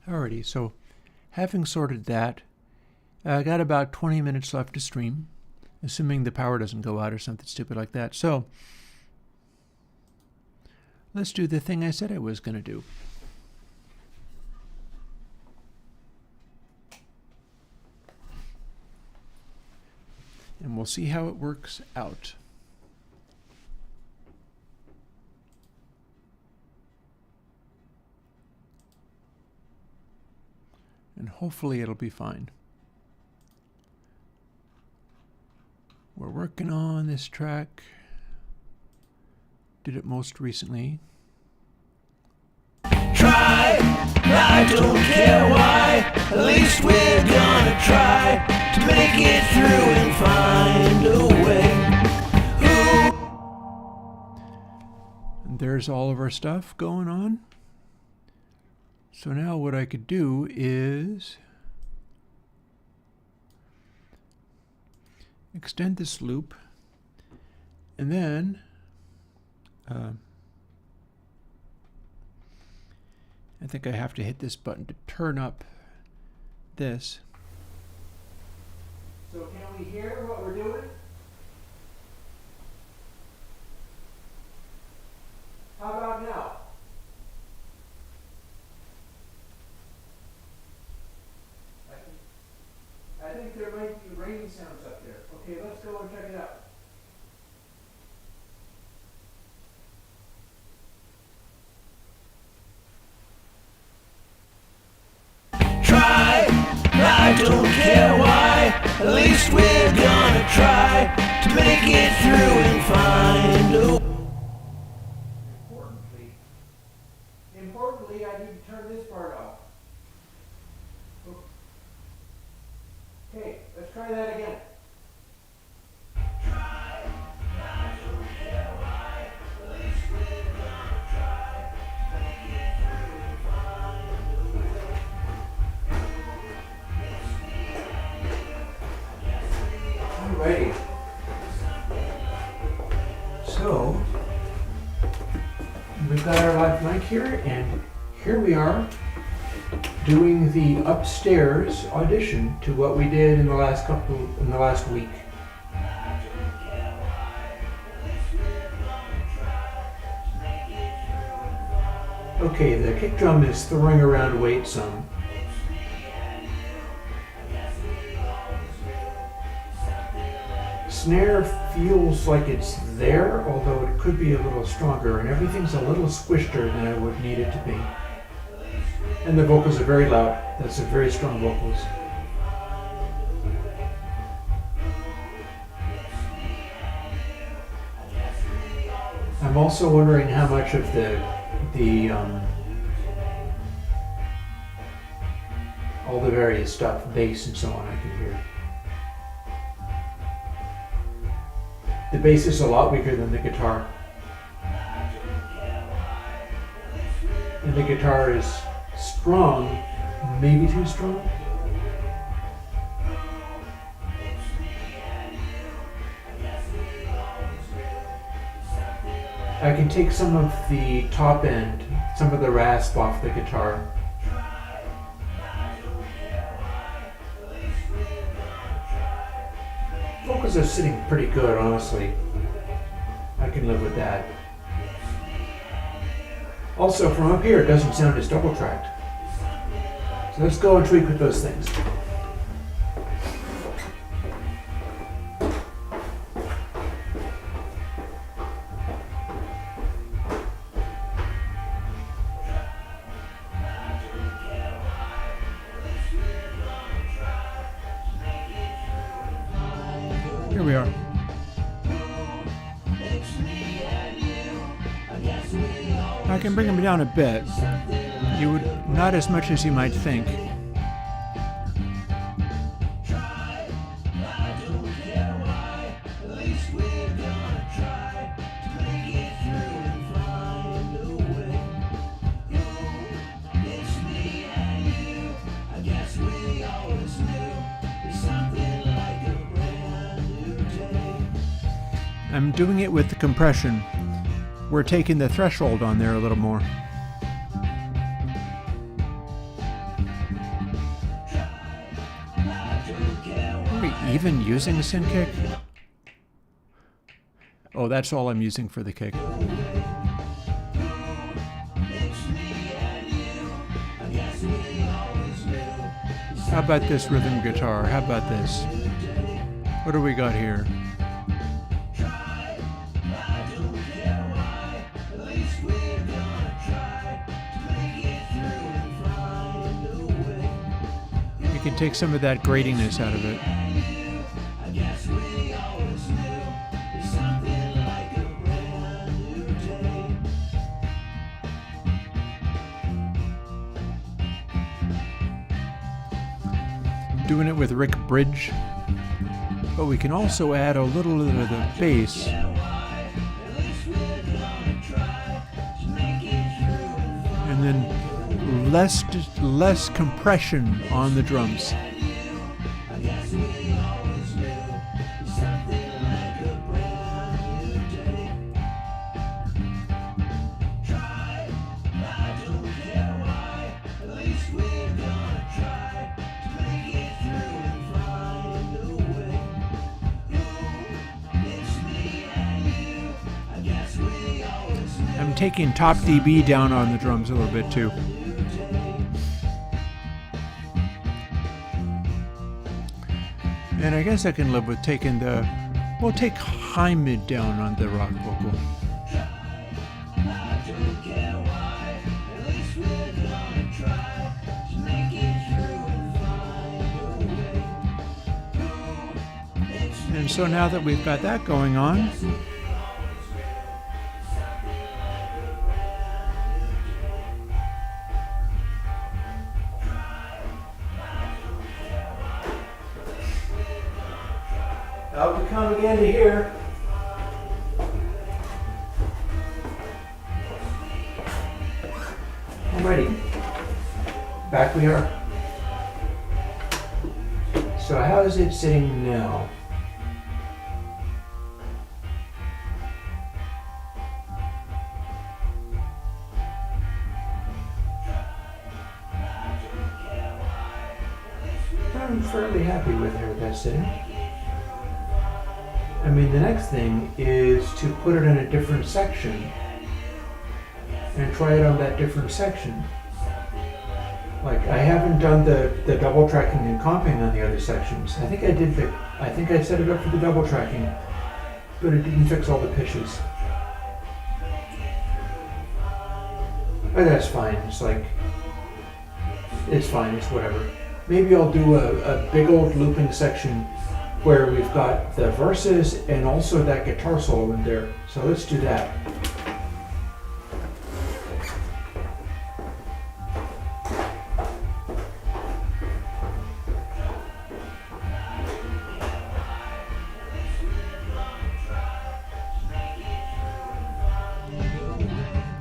Alrighty, so having sorted that, I got about 20 minutes left to stream, assuming the power doesn't go out or something stupid like that. So let's do the thing I said I was going to do. And we'll see how it works out. And hopefully it'll be fine. We're working on this track. Did it most recently.
Try, I don't care why. At least we're gonna try to make it through and find a way.
And there's all of our stuff going on. So now what I could do is extend this loop, and then I think I have to hit this button to turn up this. So can we hear what we're doing? How about now? I think there might be rain sounds up there. Okay, let's go and check it out.
Try, I don't care why. At least we're gonna try to make it through and find a way.
Importantly, I need to turn this part off. Okay, let's try that again. Alrighty. So, we've got our live mic here, and here we are doing the upstairs audition to what we did in the last week. Okay, the kick drum is throwing around weight some. Snare feels like it's there, although it could be a little stronger, and everything's a little squished-er than I would need it to be. And the vocals are very loud. That's a very strong vocals. I'm also wondering how much of all the various stuff, bass and so on, I can hear. The bass is a lot weaker than the guitar. And the guitar is strong, maybe too strong. I can take some of the top end, some of the rasp off the guitar. Vocals are sitting pretty good, honestly. I can live with that. Also, from up here, it doesn't sound as double-tracked. So let's go and tweak with those things. Here we are. I can bring them down a bit. You would not as much as you might think. I'm doing it with the compression. We're taking the threshold on there a little more. Are we even using a synth kick? Oh, that's all I'm using for the kick. How about this rhythm guitar? How about this? What do we got here? You can take some of that gratiness out of it. Doing it with Rick Bridge, but we can also add a little bit of the bass. And then less compression on the drums. I'm taking top dB down on the drums a little bit too. And I guess I can live with taking the, we'll take high mid down on the rock vocal. And so now that we've got that going on, out we come again to here. Alrighty, back we are. So how is it sitting now? I'm fairly happy with how that's sitting. I mean, the next thing is to put it in a different section and try it on that different section. Like, I haven't done the double tracking and comping on the other sections. I think I set it up for the double tracking, but it didn't fix all the pitches. But that's fine. It's fine, it's whatever. Maybe I'll do a big old looping section where we've got the verses and also that guitar solo in there. So let's do that.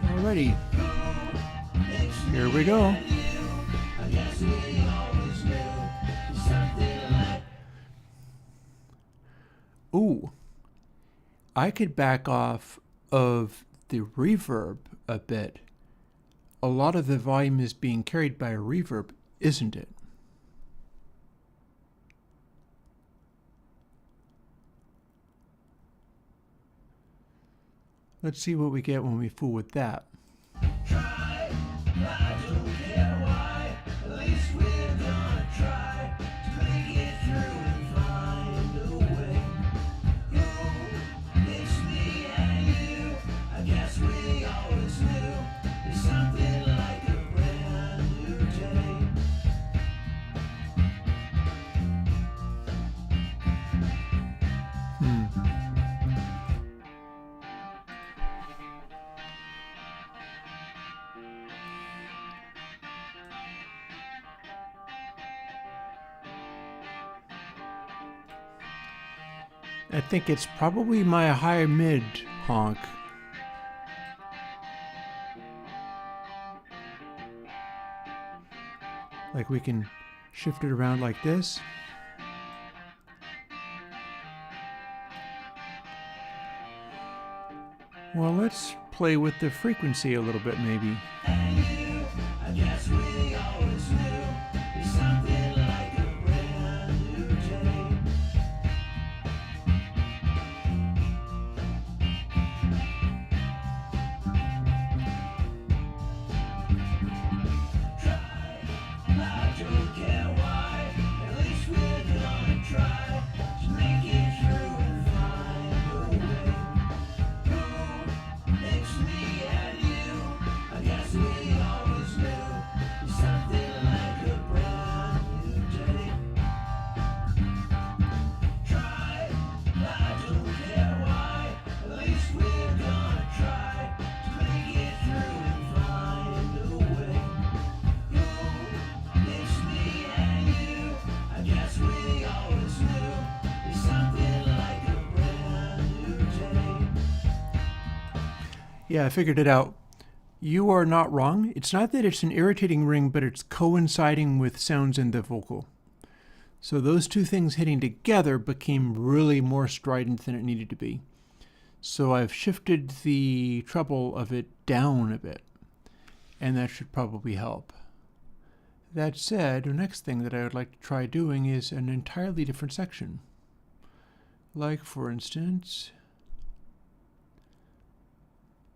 Alrighty, here we go. Ooh, I could back off of the reverb a bit. A lot of the volume is being carried by a reverb, isn't it? Let's see what we get when we fool with that. I think it's probably my high mid honk. Like we can shift it around like this. Well, let's play with the frequency a little bit maybe.
I guess we always knew there's something like a brand new day. Try, I don't care why. At least we're gonna try to make it through and find a way. Ooh, it's me and you. I guess we always knew something like a brand new day. Try, I don't care why. At least we're gonna try to make it through and find a way. Ooh, it's me and you. I guess we always knew there's something like a brand new day.
Yeah, I figured it out. You are not wrong. It's not that it's an irritating ring, but it's coinciding with sounds in the vocal. So those two things hitting together became really more strident than it needed to be. So I've shifted the treble of it down a bit, and that should probably help. That said, the next thing that I would like to try doing is an entirely different section. Like, for instance,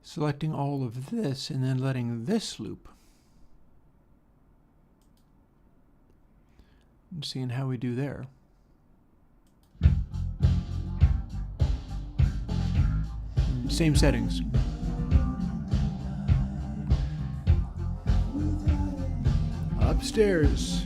selecting all of this and then letting this loop. And seeing how we do there. Same settings. Upstairs.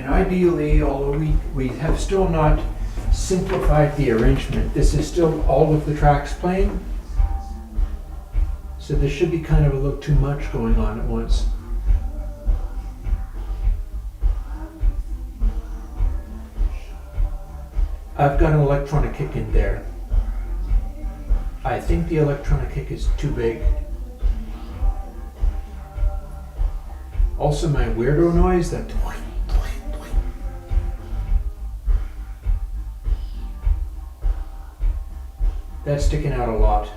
Ideally, although we have still not simplified the arrangement, this is still all of the tracks playing. So there should be kind of a little too much going on at once. I've got an electronic kick in there. I think the electronic kick is too big. Also my weirdo noise, that that's sticking out a lot.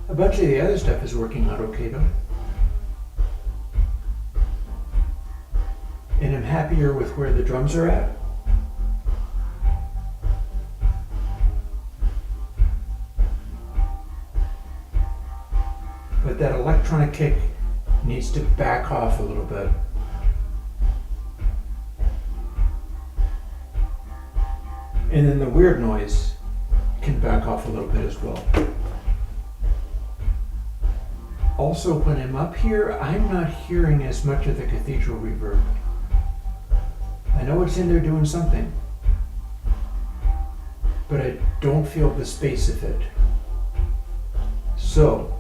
A bunch of the other stuff is working out okay though. And I'm happier with where the drums are at. But that electronic kick needs to back off a little bit. And then the weird noise can back off a little bit as well. Also, when I'm up here, I'm not hearing as much of the cathedral reverb. I know it's in there doing something, but I don't feel the space of it. So,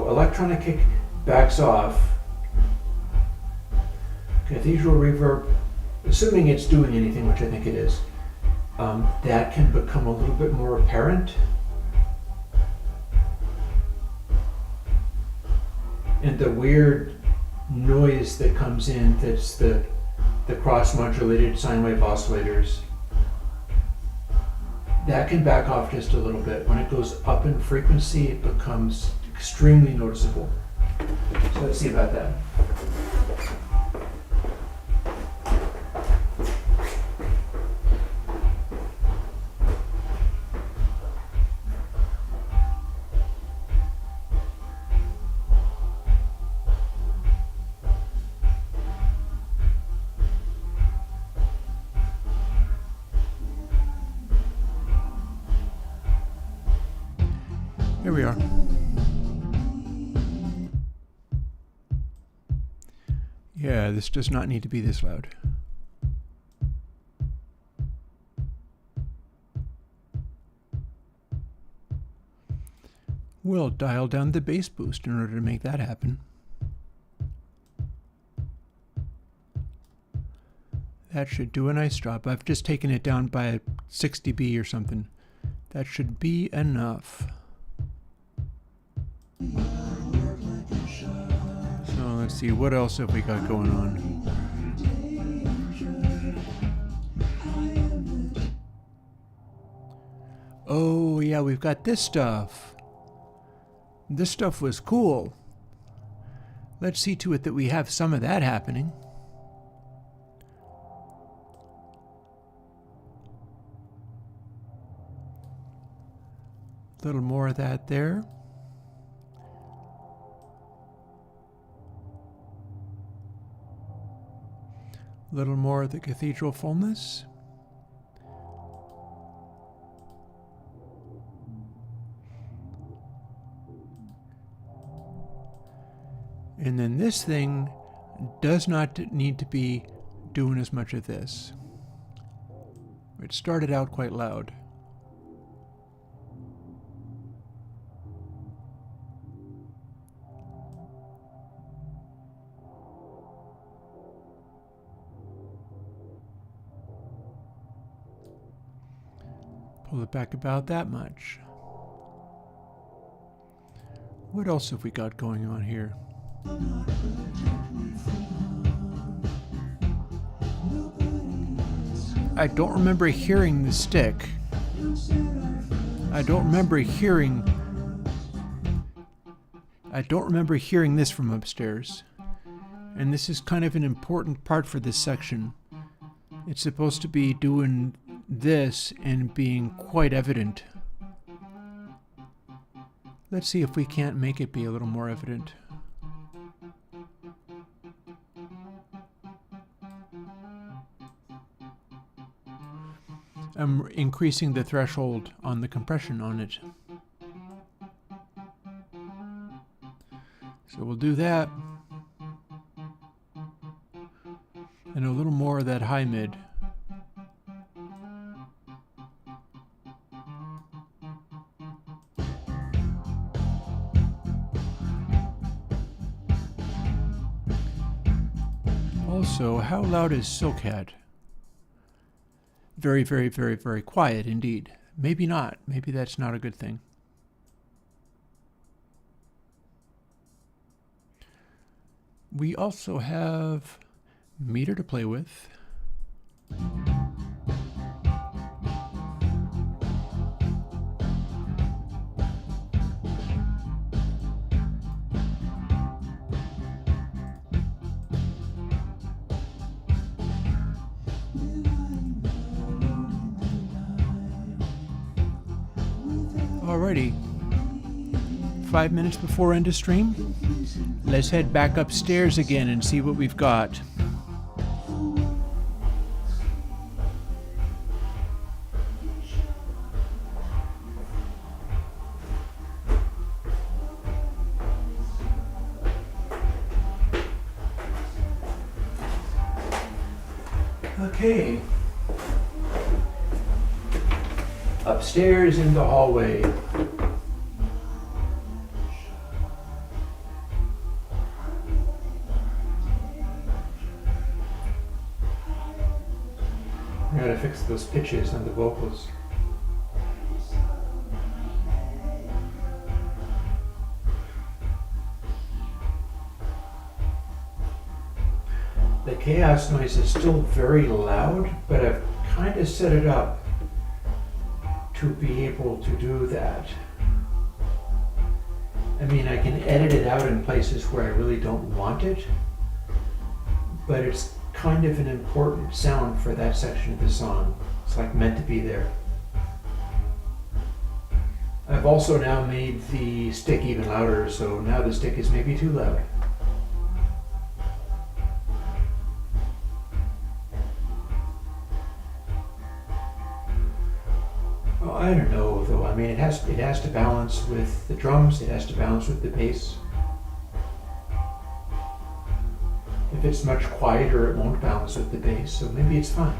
electronic kick backs off. Cathedral reverb, assuming it's doing anything, which I think it is, that can become a little bit more apparent. And the weird noise that comes in, that's the cross-modulated sine wave oscillators, that can back off just a little bit. When it goes up in frequency, it becomes extremely noticeable. So let's see about that. Here we are. Yeah, this does not need to be this loud. We'll dial down the bass boost in order to make that happen. That should do a nice job. I've just taken it down by 6 dB or something. That should be enough. So let's see, what else have we got going on? Oh yeah, we've got this stuff. This stuff was cool. Let's see to it that we have some of that happening. A little more of that there. A little more of the cathedral fullness. And then this thing does not need to be doing as much of this. It started out quite loud. Pull it back about that much. What else have we got going on here? I don't remember hearing the stick. I don't remember hearing this from upstairs. And this is kind of an important part for this section. It's supposed to be doing this and being quite evident. Let's see if we can't make it be a little more evident. I'm increasing the threshold on the compression on it. So we'll do that. And a little more of that high mid. Also, how loud is Silkhat? Very, very, very, very quiet indeed. Maybe not. Maybe that's not a good thing. We also have meter to play with. Alrighty, 5 minutes before end of stream. Let's head back upstairs again and see what we've got. Okay. Upstairs in the hallway. I gotta fix those pitches on the vocals. The chaos noise is still very loud, but I've kind of set it up to be able to do that. I mean, I can edit it out in places where I really don't want it, but it's kind of an important sound for that section of the song. It's like meant to be there. I've also now made the stick even louder, so now the stick is maybe too loud. Well, I don't know though. I mean, it has to balance with the drums. It has to balance with the bass. If it's much quieter, it won't balance with the bass, so maybe it's fine.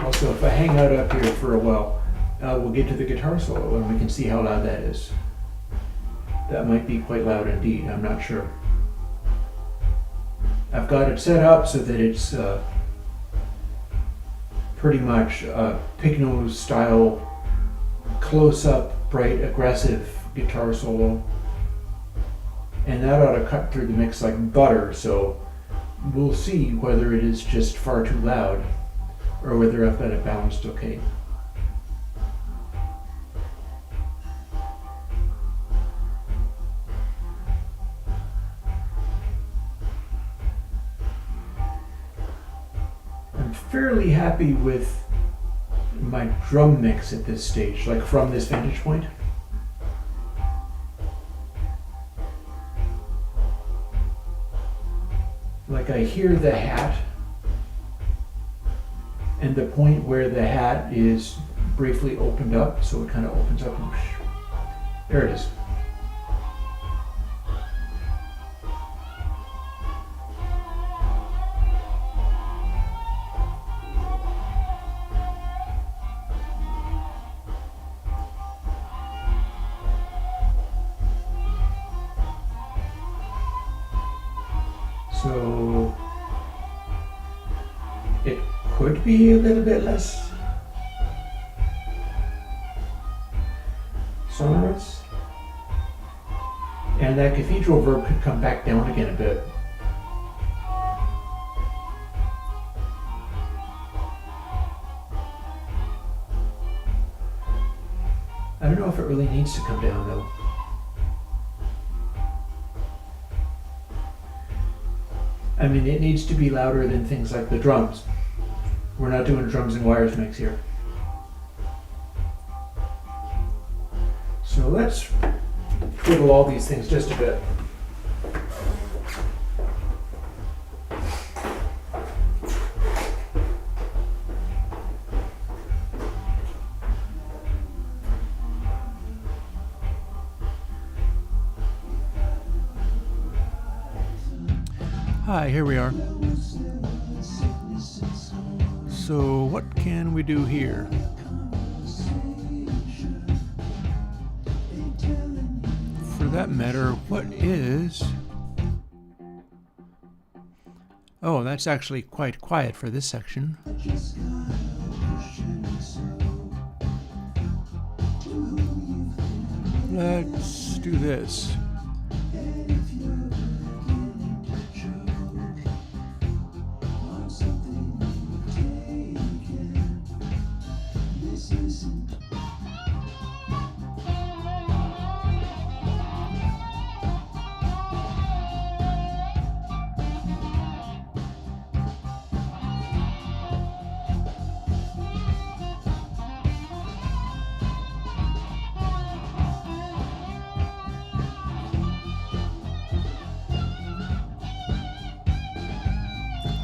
Also, if I hang out up here for a while, we'll get to the guitar solo and we can see how loud that is. That might be quite loud indeed, I'm not sure. I've got it set up so that it's pretty much Pigno style, close-up, bright, aggressive guitar solo. And that ought to cut through the mix like butter, so we'll see whether it is just far too loud or whether I've got it balanced okay. I'm fairly happy with my drum mix at this stage, like from this vantage point. Like I hear the hat and the point where the hat is briefly opened up, so it kind of opens up and there it is. So it could be a little bit less sonorous, and that cathedral verb could come back down again a bit. I don't know if it really needs to come down though. I mean, it needs to be louder than things like the drums. We're not doing a drums and wires mix here. So let's twiddle all these things just a bit. Hi, here we are. So what can we do here? For that matter, what is... Oh, that's actually quite quiet for this section. Let's do this.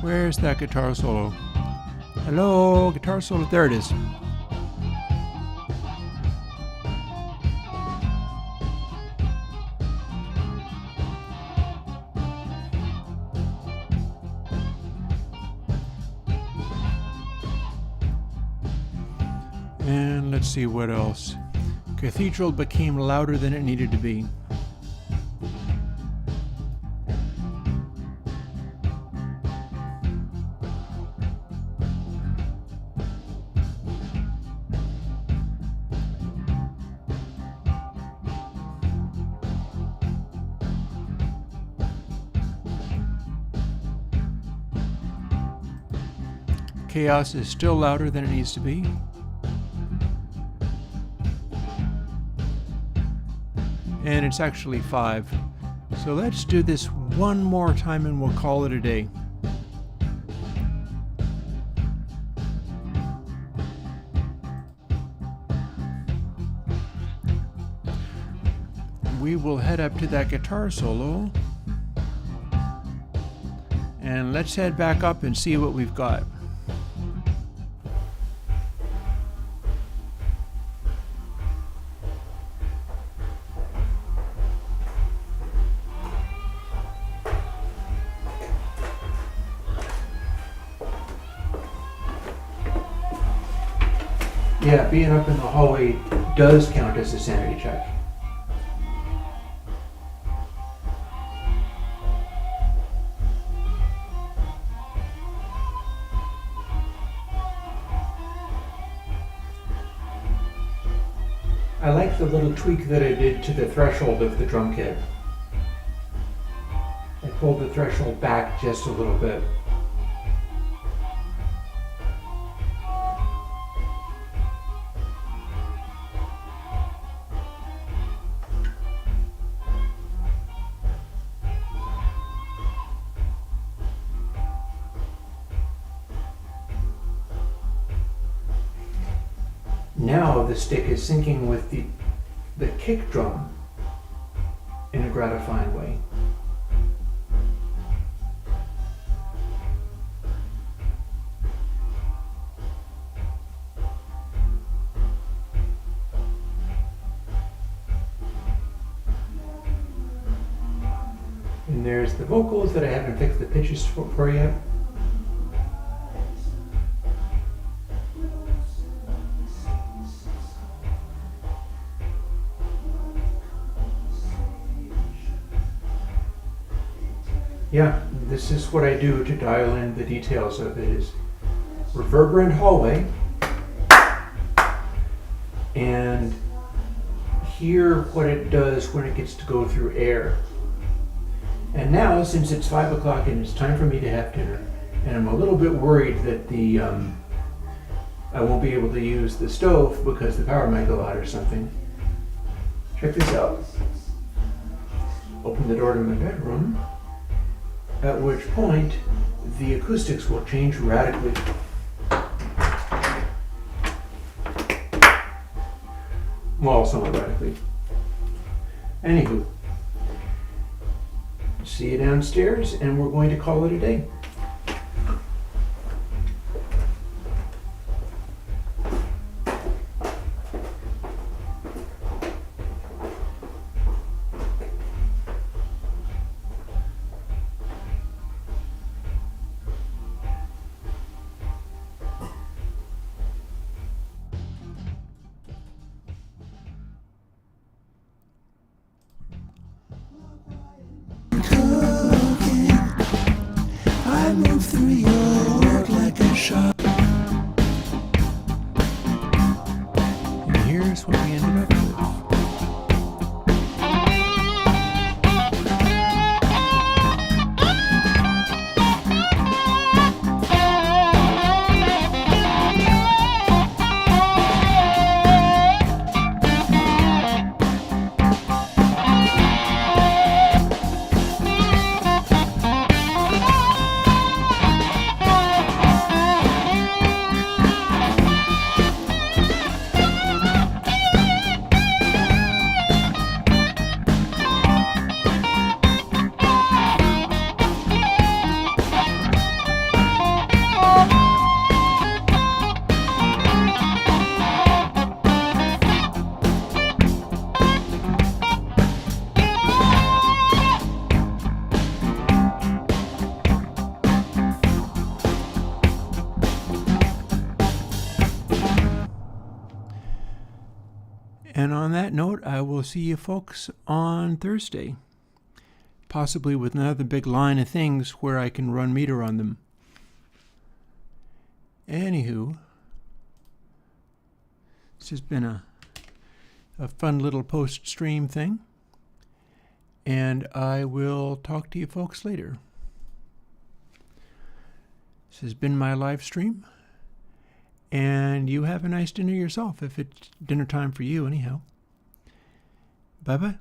Where's that guitar solo? Hello, guitar solo. There it is. And let's see what else. Cathedral became louder than it needed to be. Chaos is still louder than it needs to be. And it's actually 5. So let's do this one more time and we'll call it a day. We will head up to that guitar solo. And let's head back up and see what we've got. Yeah, being up in the hallway does count as a sanity check. I like the little tweak that I did to the threshold of the drum kit. I pulled the threshold back just a little bit. Now the stick is syncing with the kick drum in a gratifying way. And there's the vocals that I haven't fixed the pitches for yet. Yeah, this is what I do to dial in the details of it is reverberant hallway and hear what it does when it gets to go through air. And now, since it's 5 o'clock and it's time for me to have dinner, and I'm a little bit worried that I won't be able to use the stove because the power might go out or something. Check this out. Open the door to my bedroom. At which point, the acoustics will change radically. Well, somewhat radically. Anywho, see you downstairs, and we're going to call it a day.
I move through your world like a shot.
And here's what we ended up with. And on that note, I will see you folks on Thursday, possibly with another big line of things where I can run meter on them. Anywho, this has been a fun little post-stream thing, and I will talk to you folks later. This has been my live stream. And you have a nice dinner yourself, if it's dinner time for you anyhow. Bye-bye.